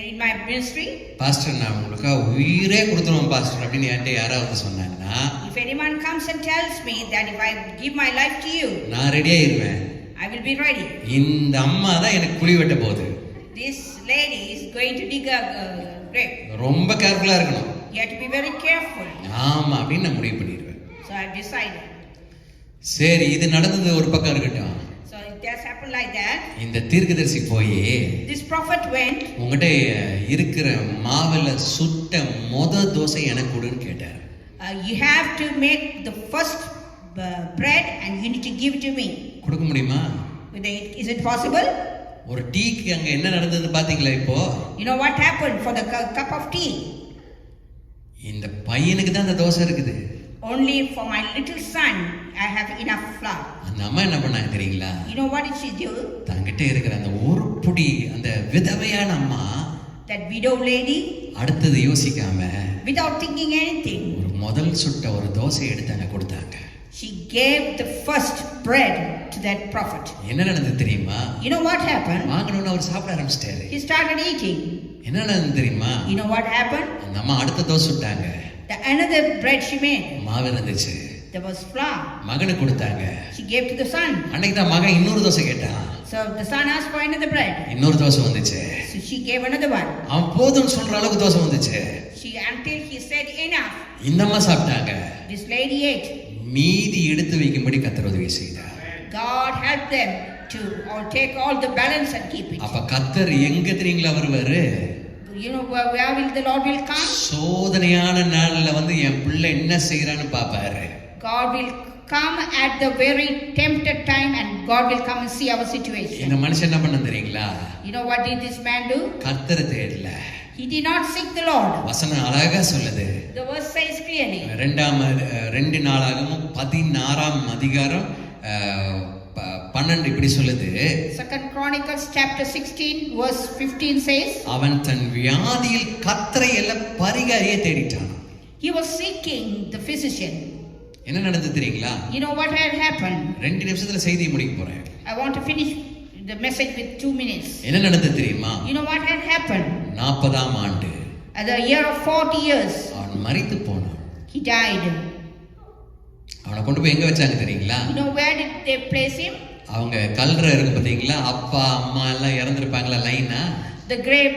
In my ministry, பாஸ்டர் நான் உங்களுக்கு உயிரே கொடுத்துருவோம் பாஸ்டர் அப்படின்னு என்கிட்ட யாராவது சொன்னாங்கன்னா, if anyone comes and tells me that if I give my life to you, நான் ரெடியா இருவேன். I will be ready. இந்த அம்மா தான் எனக்கு குழி வெட்ட போகுது. This lady is going to dig a grave. ரொம்ப கேர்ஃபுல்லா இருக்கணும். You have to be very careful. ஆமா அப்படின்னு நான் முடிவு பண்ணிடுவேன். So I decided. சரி இது நடந்தது ஒரு பக்கம் இருக்கட்டும். So it just happened like that. இந்த தீர்க்கதரிசி போய் This prophet went. உங்ககிட்ட இருக்கிற மாவுல சுட்ட தோசை எனக்கு கொடுன்னு கேட்டார். You have to make the first bread and you need to give it to me. கொடுக்க முடியுமா? Is it possible? ஒரு டீக்கு அங்க என்ன நடந்ததுன்னு பாத்தீங்களா? இப்போ You know what happened for the cup of tea? இந்த பையனுக்கு தான் அந்த தோசை இருக்குது. Only for my little son I have enough flour. அந்த அம்மா என்ன பண்ணாங்க தெரியுங்களா? You know what did she do? தங்கிட்ட இருக்கிற அந்த ஒரு புடி அந்த விதவையான அம்மா That widow lady, அடுத்தது யோசிக்காம without thinking anything, ஒரு முதல் சுட்ட ஒரு தோசை எடுத்தாங்க கொடுத்தாங்க. she gave the first bread to that prophet. என்ன நடந்தது தெரியுமா? You know what happened? வாங்கணும்னு அவர் சாப்பிட ஆரம்பிச்சிட்டாரு. He started eating. என்ன நடந்தது தெரியுமா? You know what happened? அந்த அம்மா அடுத்த dosa சுட்டாங்க. The another bread she made, மாவு இருந்துச்சு. there was flour. மகனுக்கு கொடுத்தாங்க. She gave to the son. அன்னைக்கு தான் மகன் இன்னொரு தோசை கேட்டான். So the son asked for another bread. இன்னொரு தோசை வந்துச்சு. So she gave another one. அவன் போதும்னு சொல்ற அளவுக்கு தோசை வந்துச்சு. Until he said enough. இந்த அம்மா சாப்பிட்டாங்க. This lady ate. மீதி எடுத்து வைக்கும்படி கர்த்தர் உதவி செய்தார். God helped them to take all the balance and keep it. அப்ப கர்த்தர் எங்க தெரியுங்களா வருவாரு? You know where will the Lord will come? சோதனையான நாள்ல வந்து என் பிள்ளை என்ன செய்யறான்னு பாப்பாரு. God will come at the very tempted time and God will come and see our situation. இந்த மனுஷன் என்ன பண்ண தெரியுங்களா? You know what did this man do? கர்த்தரை தேடல. He did not seek the Lord. வசனம் அழகா சொல்லுது. The verse says clearly. 2 நாளாகமம் 16ஆம் அதிகாரம் 12 இப்படி சொல்லுது. 2 Chronicles chapter 16 verse 15 says, அவன் தன் வியாதியில் கர்த்தரை எல்லாம் பரிகாரியை தேடிட்டான். he was seeking the physician. என்ன நடந்தது தெரியுங்களா? You know what had happened? 2 நிமிஷத்துல செய்தியை முடிக்க போறேன். I want to finish the message with 2 minutes. என்ன நடந்தது தெரியுமா? You know what had happened? 40ஆம் ஆண்டு At the year of 40 years, அவன் மரித்து போனான். he died. அவனை கொண்டு போய் எங்க வச்சாங்க தெரியுங்களா? You know where did they place him? அவங்க கல்ற இருக்கு பாத்தீங்களா? அப்பா அம்மா எல்லாம் இறந்திருப்பாங்களா லைனா? The grave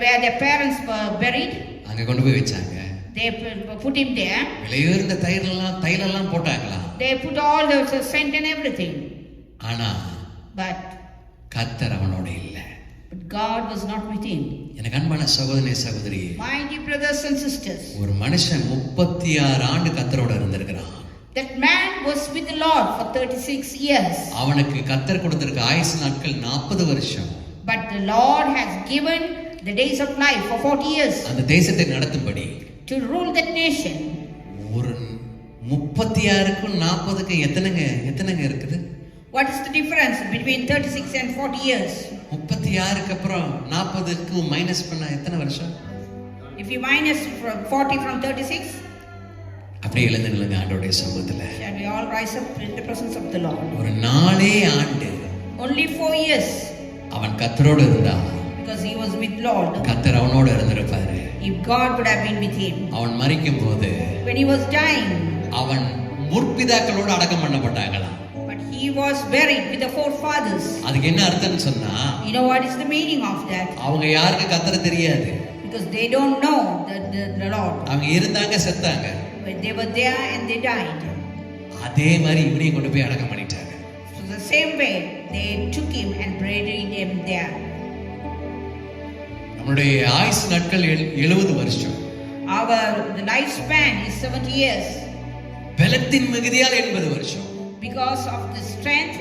where their parents were buried. அங்க கொண்டு போய் வச்சாங்க. They put him there. விலையுயர்ந்த தைலெல்லாம் போட்டாங்களா? They put all the scent and everything. ஆனா But கர்த்தர் அவனோட இல்ல. God was not with him. எனக்கு அன்பான சகோதரனே சகோதரியே, My dear brothers and sisters, ஒரு மனுஷன் 36 ஆண்டு கர்த்தரோட இருந்திருக்கிறான். that man was with the Lord for 36 years. அவனுக்கு கர்த்தர் கொடுத்திருக்க ஆயுசு நாட்கள் 40 வருஷம். But the Lord has given the days of life for 40 years அந்த தேசத்தை நடத்தும்படி to rule that nation. ஒரு 36க்கும் 40க்கும் எத்தனைங்க இருக்குது? What is the difference between 36 and 40 years? 36க்கு அப்புறம் 40க்கு மைனஸ் பண்ணா எத்தனை வருஷம்? If you minus from 40 from 36, அப்படியே எழுந்து நில்லுங்க ஆண்டவருடைய சமூகத்துல. shall we all rise up in the presence of the Lord? ஒரு 4 ஆண்டு Only 4 years, அவன் கர்த்தரோடு இருந்தான். because he was with Lord. கர்த்தர் அவனோடு இருந்திருப்பாரு. If God would have been with him. அவன் மரிக்கும் போது When he was dying, அவன் முற்பிதாக்களோடு அடக்கம் பண்ணப்பட்டாங்களாம். but he was buried with the forefathers. அதுக்கு என்ன அர்த்தம்னு சொன்னா, You know what is the meaning of that? அவங்க யாருக்கு கர்த்தரை தெரியாது. Because they don't know the Lord. அவங்க இருந்தாங்க செத்தாங்க. But they were there and they died. அதே மாதிரி இவனையும் கொண்டு போய் அடக்கம் பண்ணிட்டாங்க. So the same way they took him and buried him there. நம்மளுடைய ஆயுசு நாட்கள் 70 வருஷம். The lifespan is 70 years. பலத்தின் மிகுதியால் 80 வருஷம். Because of the strength,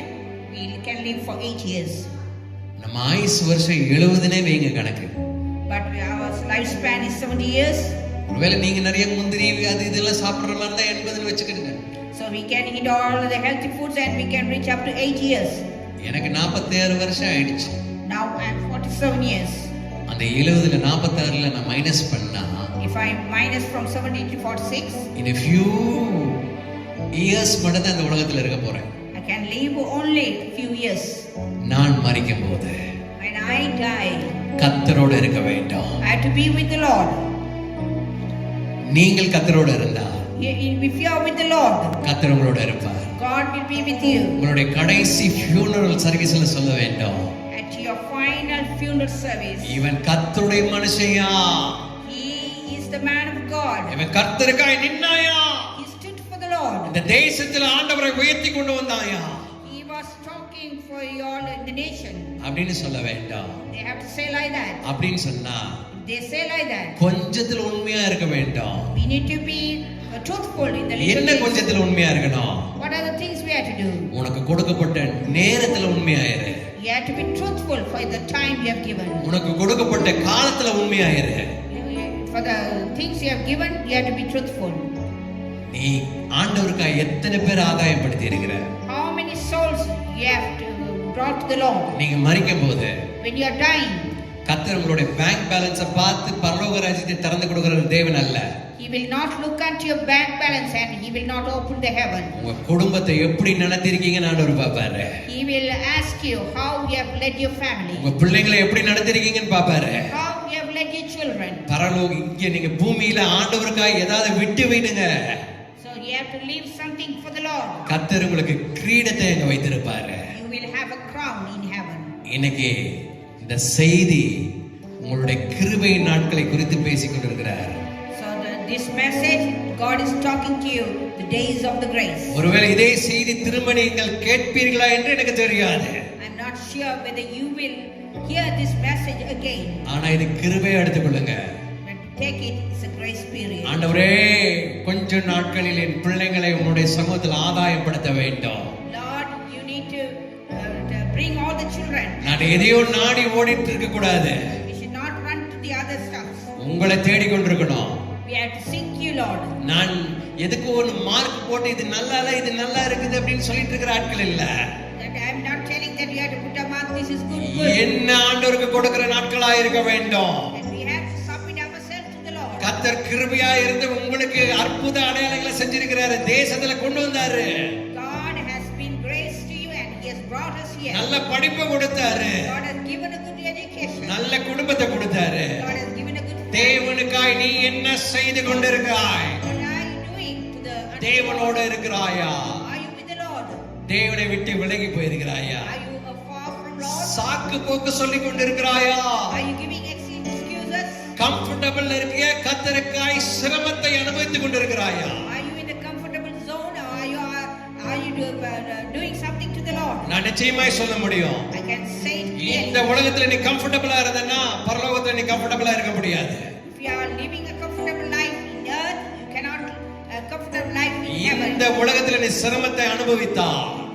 we can live for 8 years. நம்ம ஆயுசு வருஷம் 70னே வைங்க கணக்கு. But our lifespan is 70 years. ஒருவேளை நீங்க நிறைய முந்திரி அது இதெல்லாம் சாப்பிடுற மாதிரி தான் 80ன்னு வச்சுக்கிடுங்க. So we can eat all the healthy foods and we can reach up to 8 years. எனக்கு 46 வருஷம் ஆயிடுச்சு. Now I am 47 years. அந்த 70ல 46ல நான் மைனஸ் பண்ணா, If I minus from 70 to 46, in a few years மட்டும் தான் இந்த உலகத்துல இருக்க போறேன். I can live only a few years. நான் மரிக்கும் போது When I die, கர்த்தரோடு இருக்க வேண்டும். I have to be with the Lord. நீங்கள் கர்த்தரோடு இருந்தா, If you are with the Lord, கர்த்தர் உங்களோட இருப்பார். God will be with you. உங்களுடைய கடைசி ஃபியூனரல் சர்வீஸ்ல சொல்ல வேண்டும், At your final funeral service, இவன் கர்த்தருடைய மனுஷயா, he is the man of God. இவன் கர்த்தருக்காய் நின்னாயா, He stood for the Lord. இந்த தேசத்துல ஆண்டவரை உயர்த்தி கொண்டு வந்தாயா, He was talking for you all in the nation. அப்படின்னு சொல்ல வேண்டாம். They have to say like that. அப்படின்னு சொன்னா They say like that. கொஞ்சத்துல உண்மையா இருக்க வேண்டும். We need to be truthful in the little என்ன things. கொஞ்சத்துல உண்மையா இருக்கணும்? What are the things we have to do? உனக்கு கொடுக்கப்பட்ட நேரத்துல உண்மையாயிரு. You have to be truthful for the time you have given. உனக்கு கொடுக்கப்பட்ட காலத்துல உண்மையாயிரு. For the things you have given, you have to be truthful. நீ ஆண்டவருக்காக எத்தனை பேர் ஆதாயப்படுத்தி இருக்கிற? How many souls you have to brought to the Lord? நீங்க மரிக்கும் போது When you are dying, கர்த்தர் உங்களுடைய பேங்க் பேலன்ஸை பார்த்து பரலோக ராஜ்யத்தை திறந்து கொடுக்கிற தேவன் அல்ல. He will not look at your bank balance and he will not open the heaven. உங்க குடும்பத்தை எப்படி நடத்திருக்கீங்கன்னு ஆண்டவர் பாப்பாரு. He will ask you how you have led your family. உங்க பிள்ளைகளை எப்படி நடத்திருக்கீங்கன்னு பாப்பாரு. How you have led your children. பரலோக இங்க நீங்க பூமியில ஆண்டவருக்காக ஏதாவது விட்டு வைடுங்க. So you have to leave something for the Lord. கர்த்தர் உங்களுக்கு கிரீடத்தை அங்க வைத்திருப்பாரு. You will have a crown in heaven. இன்னைக்கு இந்த செய்தி உங்களுடைய கிருபை நாட்களை குறித்து பேசிக் கொண்டிருக்கிறார். This message, God is talking to you, the days of the grace. ஒருவேளை இதே செய்தி திரும்ப நீங்கள் கேட்பீர்களா என்று எனக்கு தெரியாது. I'm not sure whether you will hear this message again. ஆனா இது கிருபையை எடுத்துக்கொள்ளுங்க. But take it, it's a grace period. ஆண்டவரே, கொஞ்ச நாட்களில் என் பிள்ளைகளை உம்முடைய சமூகத்தில் ஆதாயப்படுத்த வேண்டும். Lord, you need to bring all the children. நான் எதையோ நாடி ஓடிட்டு இருக்க கூடாது. We should not run to the other stuff. உங்களை தேடிக்கொண்டிருக்கணும். We have to seek you, Lord. நான் எதுக்கு ஒரு மார்க் போட்டு இது நல்லா இல்ல இது நல்லா இருக்குது அப்படின்னு சொல்லிட்டு இருக்கிற ஆட்கள் இல்ல. That I am not telling that you have to put a mark, this is good. என்ன ஆண்டவருக்கு கொடுக்கிற நாட்களா இருக்க வேண்டும். And we have to submit ourselves to the Lord. கர்த்தர் கிருபையா இருந்து உங்களுக்கு அற்புத அடையாளங்களை செஞ்சிருக்கிறாரு. தேசத்துல கொண்டு வந்தாரு. God has been grace to you and he has brought us here. நல்ல படிப்பு கொடுத்தாரு. God has given a good education. நல்ல குடும்பத்தை கொடுத்தாரு. God has given a good தேவனுக்காய் நீ என்ன செய்து கொண்டிருக்கிறாய்? What are you doing to the தேவனோடு இருக்கிறாயா? Are you with the Lord? தேவனை விட்டு விலகி போயிருக்கிறாயா? Are you far from Lord? சாக்கு போக்கு சொல்லி கொண்டிருக்கிறாயா? Are you giving excuses? Comfortable இருக்கிய கர்த்தருக்காய் சிரமத்தை அனுபவித்துக் கொண்டிருக்கிறாயா? Are you in a comfortable zone or are you doing something to the Lord? நான் நிச்சயமாய் சொல்ல முடியும். I can say it இந்த clearly. உலகத்துல நீ கம்ஃபர்டபிளா இருந்தனா பரலோகத்துல நீ கம்ஃபர்டபிளா இருக்க முடியாது. If you are living a comfortable life in earth, you cannot a comfortable life in heaven. இந்த உலகத்துல நீ சிரமத்தை அனுபவித்தா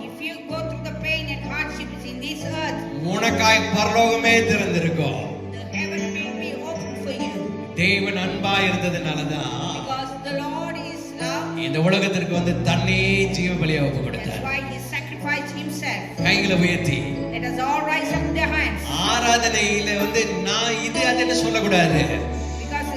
If you go through the pain and hardships in this earth, உனக்காய் பரலோகமே திறந்திருக்கும். the heaven will be open for you. தேவன் அன்பா இருந்ததனாலதான் Because the Lord is love. இந்த உலகத்திற்கு வந்து தன்னை ஜீவ பலியா ஒப்பு That's கொடுத்தார். why he sacrificed himself. கைகளை உயர்த்தி Let us all rise up their hands. ஆராதனையில வந்து நான் இது அதுன்னு சொல்லக்கூடாது. Because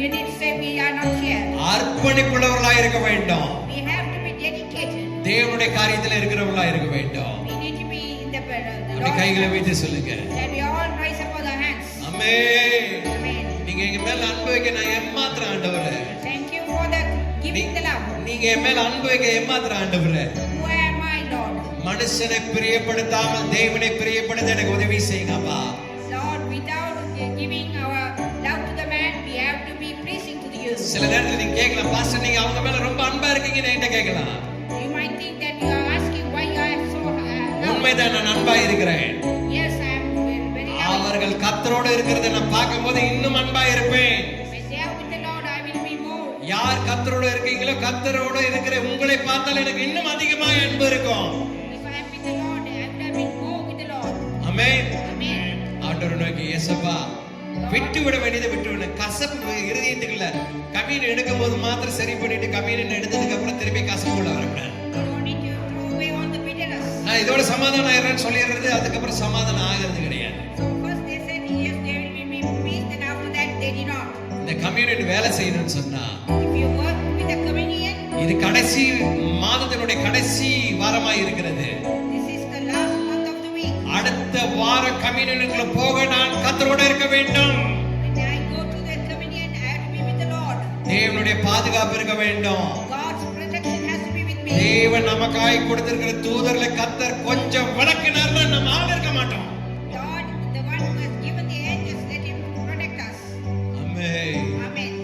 you need to say we are not here. அர்ப்பணிப்புள்ளவர்களா இருக்க வேண்டும். We have to be dedicated. தேவனுடைய காரியத்துல இருக்கிறவர்களா இருக்க வேண்டும். We need to be in the அப்படி கைகளை Lord. வைத்து சொல்லுங்க. That we all rise up our hands. Amen. Amen. நீங்க எங்க மேல அன்பு வைக்க நான் ஏமாத்திரம் ஆண்டவரே. Thank you for the giving the love. நீங்க என் மேல அன்பு வைக்க ஏமாத்திரம் ஆண்டவரே. Who am I, Lord? மனுஷனை பிரியப்படுத்தாமல் தேவனை பிரியப்படுத்த எனக்கு உதவி செய்யுங்கப்பா. Lord, without giving our love to the man, we have to be pleasing to you. சில நேரத்துல நீங்க கேட்கலாம், பாஸ்டர் நீங்க அவங்க மேல ரொம்ப அன்பா இருக்கீங்கன்னு என்கிட்ட கேட்கலாம். You might think that you are asking why I am so loved. உண்மைதான், நான் அன்பா இருக்கிறேன். Yes, I am very loving. அவர்கள் கர்த்தரோடு இருக்கிறதை நான் பார்க்கும்போது இன்னும் அன்பா இருப்பேன். When they are with the Lord, I will be more. யார் கர்த்தரோடு இருக்கீங்களோ கர்த்தரோடு இருக்கிற உங்களை பார்த்தால் எனக்கு இன்னும் அதிகமா அன்பு இருக்கும். If I am with the Lord, I would have been more with the Lord. Amen. Amen. ஆண்டவர் நோக்கி இயேசுப்பா விட்டு விட வேண்டியதை விட்டு விட. கசப்பு இருதயத்துக்குள்ள கம்யூன் எடுக்கும் போது மாத்திரம் சரி பண்ணிட்டு கம்யூன் எடுத்ததுக்கு அப்புறம் திருப்பி கசப்பு உள்ள வரக்கூடாது. You don't need to throw away all the bitterness. நான் இதோட சமாதானம் ஆயிடுறேன்னு சொல்லிடுறது, அதுக்கப்புறம் சமாதானம் ஆகிறது கிடையாது. So first they said yes, there will be peace, then after that they did not. இந்த கம்யூனிட்டி வேலை செய்யணும்னு சொன்னா If you work with the communion, இது கடைசி மாதத்தினுடைய கடைசி வாரமாய் இருக்கிறது. this is the last month of the week. அடுத்த வார கம்யூனிட்டிக்குள்ள போக நான் கர்த்தரோட இருக்க வேண்டும். When I go to the communion, I have to be with the Lord. தேவனுடைய பாதுகாப்பு இருக்க வேண்டும். God's protection has to be with me. தேவன் நமக்காய் கொடுத்திருக்கிற தூதர்களை கர்த்தர் கொஞ்சம் விளக்கினார்னா நம்ம ஆள் இருக்க மாட்டோம். Lord, the one who has given the angels, let him protect us. Amen. Amen.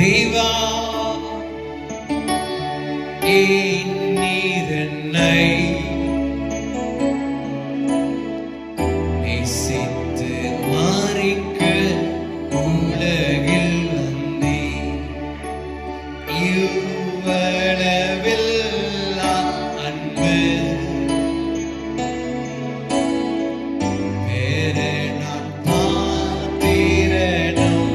தேவா என்னை நேசித்து மாறிக்க உலகில் வந்தே இவ்வளவில்லா அன்பு வேற நான் பார்த்திரனும்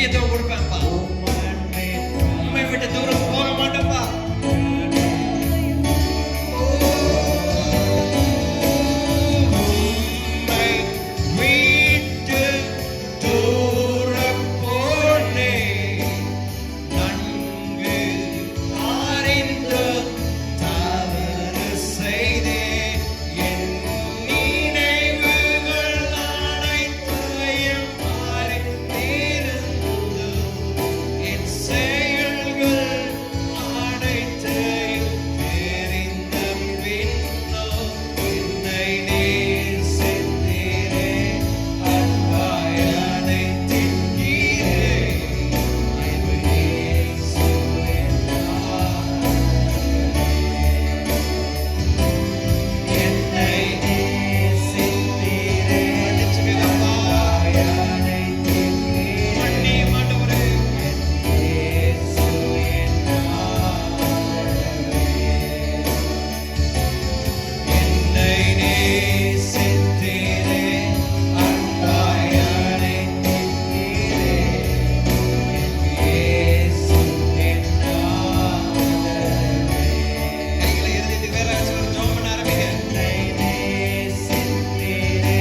நித்தியத்துவம் கொடுப்பேன்ப்பா. உம்மை விட்டு தூரம் போக மாட்டேன்ப்பா. உம்மை விட்டு தூரம் போனேன். நன்கு அறிந்து தவறு செய்தேன். என் நினைவுகள் அனைத்தையும் அறிந்திருந்தும் என் செயல்கள் அனைத்தையும் தெரிந்த பின்னும் என்னை நேசித்தீரே. அன்பாய் அணைத்தீரே. என் இயேசுவே என்னை நேசித்தீரே. அன்பாய் அணைத்தீரே. மன்னியும் ஆண்டவரே. என் இயேசுவே என்னை நேசித்தீரே. அன்பாய் அணைத்தீரே. என் இயேசுவே கைகளை எழுதிட்டு வேற யாராச்சும் ஜெபம் பண்ண ஆரம்பிங்க. என்னை நேசித்தீரே.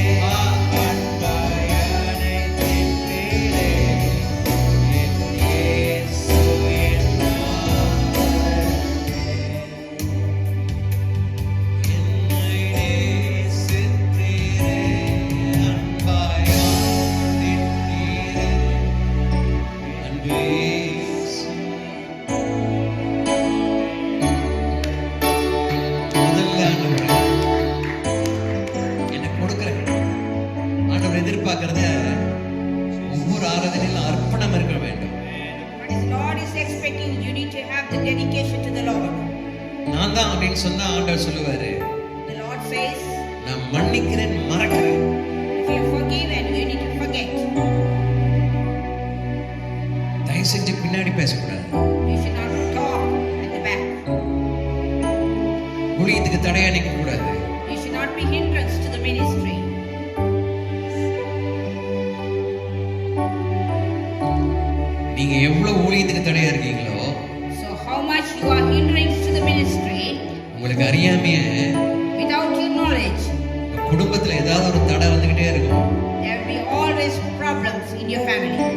அன்பாய் அணைத்தீரே. என் இயேசுவே என்னை நேசித்தீரே. அன்பாய் அணைத்தீரே. அன்பே முதல்ல ஆண்டவரே எனக்கு கொடுக்கிறேன். ஆண்டவர் எதிர்பார்க்கறத ஒவ்வொரு ஆராதனையிலும் அர்ப்பணம் இருக்க வேண்டும். What is Lord is expecting, you need to have the dedication to the Lord. நான் தான் அப்படின்னு சொன்னா ஆண்டவர் சொல்லுவாரு, The Lord says, நான் மன்னிக்கிறேன், மறக்கிறேன். if you forgive and you need to forget, தயவு செஞ்சு பின்னாடி பேசக்கூடாது. you should not talk at the back. ஊழியத்துக்கு தடையா நிற்க கூடாது. You should not be hindrance to the ministry. நீங்க எவ்வளவு ஊழியத்துக்கு தடையா இருக்கீங்களோ So how much you are hindrance to the ministry உங்களுக்கு அறியாமையே without your knowledge, உங்க குடும்பத்துல ஏதாவது ஒரு தடை வந்துகிட்டே இருக்கும். there will be always problems in your family.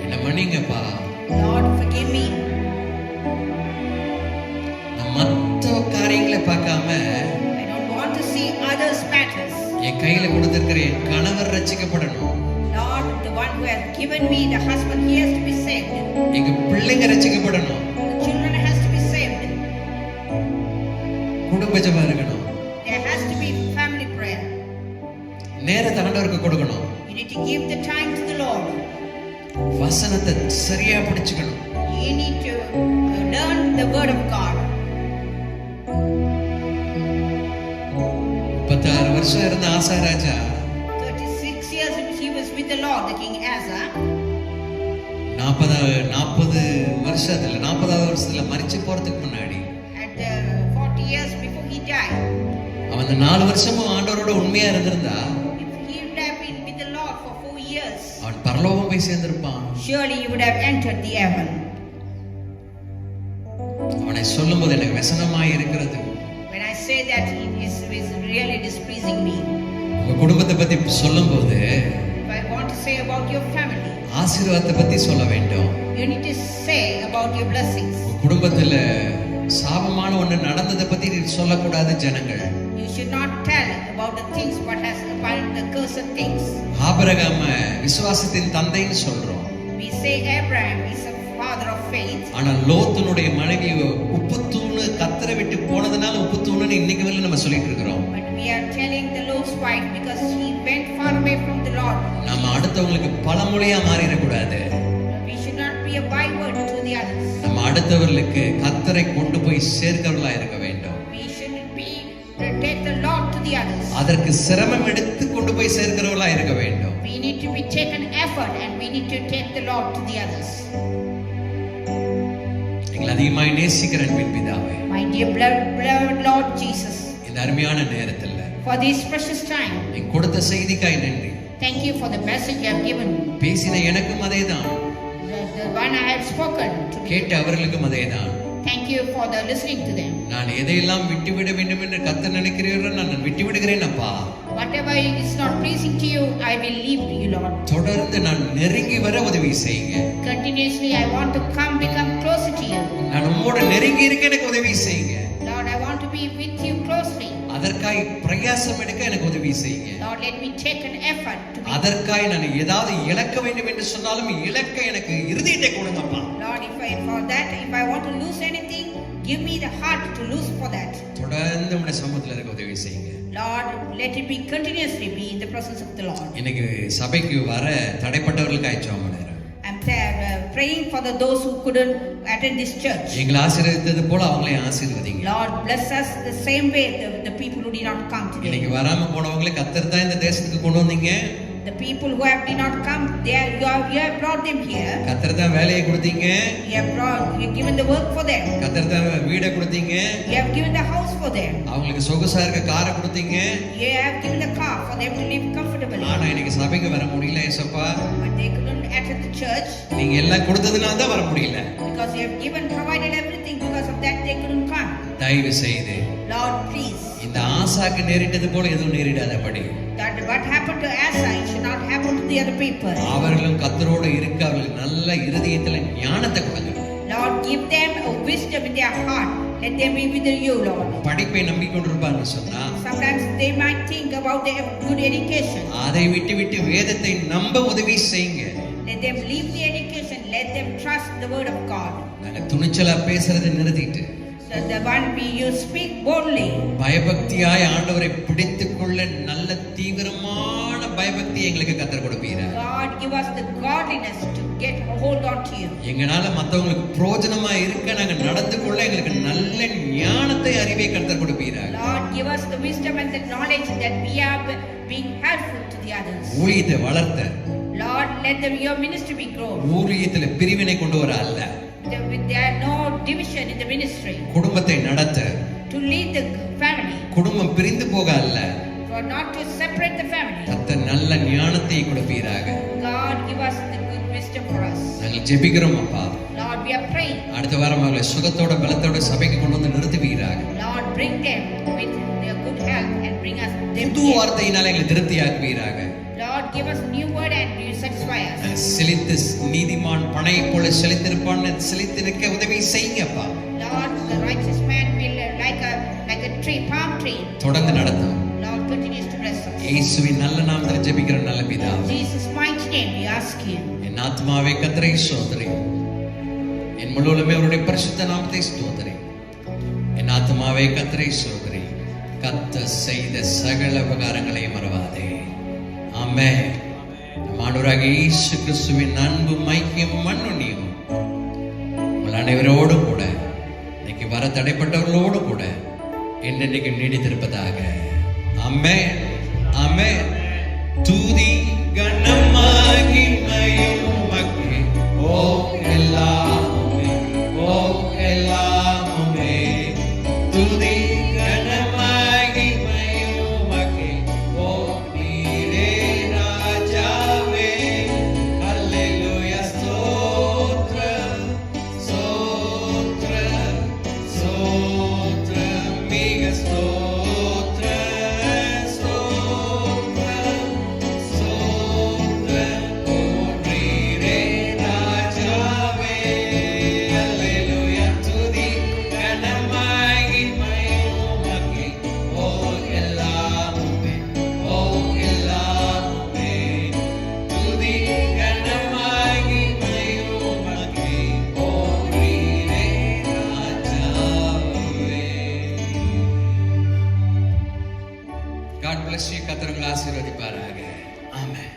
என்ன மன்னிங்கப்பா. Lord, forgive me. நான் மத்த காரியங்களை பார்க்காம I don't want to see others' matters. என் கையில கொடுத்திருக்கிற என் கணவர் ரட்சிக்கப்படணும். Lord, the one who has given me the husband, he has to be saved. எங்க பிள்ளைங்க ரட்சிக்கப்படணும். The children has to be saved. குடும்ப ஜெபம் இருக்கணும். There has to be family prayer. நேரத்தை ஆண்டவருக்கு கொடுக்கணும். You need to give the time to the Lord. வசனத்தை சரியா பிடிச்சுக்கணும். You need to learn the word of God. 36 வருஷம் இருந்த ஆசாராஜா 36 years he was with the Lord, the King Asa. 40 வருஷத்துல மரிச்சு போறதுக்கு முன்னாடி At 40 years before he died, அவன் அந்த 4 வருஷமும் ஆண்டவரோட உண்மையா இருந்திருந்தா if he would have been with the Lord for 4 years, அவன் பரலோகம் போய் சேர்ந்திருப்பான். surely he would have entered the heaven. அவனை சொல்லும்போது எனக்கு व्यसனமாய் இருக்கிறது. When I say that, it is really displeasing me. உங்க குடும்பத்தை பத்தி சொல்லும்போது If I want to say about your family, ஆசீர்வாதத்தை பத்தி சொல்ல வேண்டும். you need to say about your blessings. உங்க குடும்பத்துல சாபமான ஒண்ணு நடந்ததை பத்தி சொல்லக்கூடாது ஜனங்கள். You should not tell about the things what has about the cursed things. ஆபிரகாம விசுவாசத்தின் தந்தைன்னு சொல்றோம். We say Abraham is a father of faith. ஆனா லோத்துனுடைய மனைவி உப்புத்தூணு கத்தரை விட்டு போனதுனால உப்புத்தூணுன்னு இன்னைக்கு வரையிலும் நம்ம சொல்லிட்டு இருக்கிறோம். But we are telling the Lord's wife because he went far away from the Lord. நம்ம அடுத்தவங்களுக்கு பழமொழியா மாறிடக்கூடாது. We should not be a byword to the others. நம்ம அடுத்தவர்களுக்கு கத்தரை கொண்டு போய் சேர்க்கிறவர்களா இருக்க வேண்டும். We shouldn't be to take the Lord to the others. அதற்கு சிரமம் எடுத்து கொண்டு போய் சேர்க்கிறவர்களா இருக்க வேண்டும். We need to be taken effort and we need to take the Lord to the others. எங்களை அதிகமாய் நேசிக்கிற அன்பின் பிதாவே, My dear beloved Lord Jesus, இந்த அருமையான நேரத்துல for for this precious time. நீ கொடுத்த செய்திக்காய் நன்றி. Thank you for the message you have given me. பேசின எனக்கும் அதேதான், The one I have spoken to me. கேட்ட அவர்களுக்கும் அதேதான். Thank you for the listening to them. நான் எதையெல்லாம் விட்டுவிட வேண்டும் என்று கர்த்தர் நினைக்கிறீர்களோ நான் விட்டு விடுகிறேன் அப்பா. Whatever is not pleasing to you, I will leave to you, Lord. தொடர்ந்து நான் நெருங்கி வர உதவி செய்யுங்க. Continuously, I want to become closer to you. நான் உம்மோட நெருங்கி இருக்க எனக்கு உதவி செய்யுங்க. Lord, I want to be with you closely. அதற்காய் பிரயாசம் எடுக்க எனக்கு உதவி செய்யுங்க. Lord, let me take an effort to be. அதற்காய் நான் ஏதாவது இழக்க வேண்டும் என்று சொன்னாலும் இழக்க எனக்கு இருதயத்தை கொடுங்கப்பா. Lord, if I want to lose anything, give me the heart to lose for that. தொடர்ந்து உம்முடைய சமூகத்துல இருக்க உதவி செய்யுங்க. Lord, let it be continuously be in the presence of the Lord. இன்னைக்கு சபைக்கு வர தடைப்பட்டவர்களுக்காய் ஜெபம் பண்ணுகிறேன். I'm praying for those who couldn't attend this church. எங்களை ஆசீர்வதித்தது போல அவங்களையும் ஆசீர்வதிங்க. Lord, bless us the same way the people who did not come today. இன்னைக்கு வராம போனவங்களை கர்த்தர் தான் இந்த தேசத்துக்கு கொண்டு வந்தீங்க. The people who did not come, you have brought them here. கர்த்தர் தான் வேலையை கொடுத்தீங்க. You have given the work for them. கர்த்தர் தான் வீடை கொடுத்தீங்க. You have given the house for them. அவங்களுக்கு சொகுசா இருக்க காரை கொடுத்தீங்க. You have given the car for them to live comfortably. ஆனா இன்னைக்கு சபைக்கு வர முடியல ஏசப்பா. But they couldn't attend the church. நீங்க எல்லாம் கொடுத்ததுனால தான் வர முடியல. Because you have provided everything, because of that they couldn't come. தயவு செய்து Lord, please. இந்த ஆசாக்கு நேரிட்டது போல எதுவும் நேரிடாதபடி. That what happened to Asa, it should not happen to the other people. அவர்களும் கர்த்தரோடு இருக்க அவர்களுக்கு நல்ல இருதயத்துல ஞானத்தை கொடுங்க. Lord, give them a wisdom in their heart. Let them be with you, Lord. படிப்பை நம்பிக்கொண்டிருப்பான்னு சொன்னா Sometimes they might think about their good education. அதை விட்டு விட்டு வேதத்தை நம்ப உதவி செய்யுங்க. Let them leave the education. Let them trust the word of God. நாங்க துணிச்சலா பேசுறதை நிறுத்திட்டு So the one you speak boldly. பயபக்தியாய் ஆண்டவரை பிடித்துக் கொள்ள நல்ல தீவிரமான பயபக்தி எங்களுக்கு கர்த்தர் கொடுப்பீரா. God, give us the godliness to get a hold on to you. எங்களால மத்தவங்களுக்கு பிரயோஜனமா இருக்க நாங்க நடந்து கொள்ள எங்களுக்கு நல்ல ஞானத்தை அறிவை கர்த்தர் கொடுப்பீரா. Lord, give us the wisdom and the knowledge that we are being helpful to the others. ஊழியத்தை வளர்த்த Lord, let your ministry be grown. ஊழியத்துல பிரிவினை கொண்டு வர அல்ல. There are no division in the ministry. குடும்பத்தை நடத்த To lead the family. குடும்பம் பிரிந்து போக அல்ல. For not to separate the family. கர்த்தர் நல்ல ஞானத்தை கொடுப்பீராக. God, give us the good wisdom for us. நாங்கள் ஜெபிக்கிறோம் அப்பா. Lord, we are praying. அடுத்த வாரம் அவங்களை சுகத்தோட பலத்தோட சபைக்கு கொண்டு வந்து நிறுத்துவீராக. Lord, bring them with their good health and bring us them புது here. வார்த்தையினால் எங்களை திருப்தியாக்குவீராக. Lord, give us new word and you satisfy us. செழித்து நீதிமான் பனை போல செழித்திருப்பான், செழித்திருக்க உதவி செய்யுங்கப்பா. Lord, the righteous man will like a tree, palm tree. தொடர்ந்து நடத்தும். Lord, continues to bless us. இயேசுவின் நல்ல நாமத்தில் ஜெபிக்கிற நல்ல In பிதாவே. Jesus' mighty name we ask you. என் ஆத்மாவே கர்த்தரை ஸ்தோத்திரி. என் முழுவதுமே அவருடைய பரிசுத்த நாமத்தை ஸ்தோத்திரி. என் ஆத்மாவே கர்த்தரை ஸ்தோத்திரி. கர்த்தர் செய்த சகல உபகாரங்களையும் மறவாதே. ஆமென். நம் ஆண்டவராகிய இயேசு கிறிஸ்துவின் அன்பும் ஐக்கியமும் மன்னுனியும் உங்கள் அனைவரோடும் கூட இன்னைக்கு வர தடைப்பட்டவர்களோடு கூட என்னென்னைக்கு நீடித்திருப்பதாக. ஆமென். ஆமென். துதி கனம் மகிமையும் உமக்கே. ஓ எல்லாமே, ஓ எல்லாமே. துதி கனம் மகிமையும் உமக்கே. ஓ நீரே ராஜாவே. அல்லேலூயா. ஸ்தோத்திரம், ஸ்தோத்திரம், ஸ்தோத்திரம். மிக ஸ்தோத்திரம், ஸ்தோத்திரம், ஸ்தோத்திரம். ஓ நீரே ராஜாவே. அல்லேலூயா. துதி கனம் மகிமையும் உமக்கே. ஓ எல்லாமே, ஓ எல்லாமே. துதி கனம் மகிமையும் உமக்கே. ஓ நீரே ராஜாவே. God bless you. கர்த்தர் உங்களை ஆசீர்வதிப்பாராக. ஆமென்.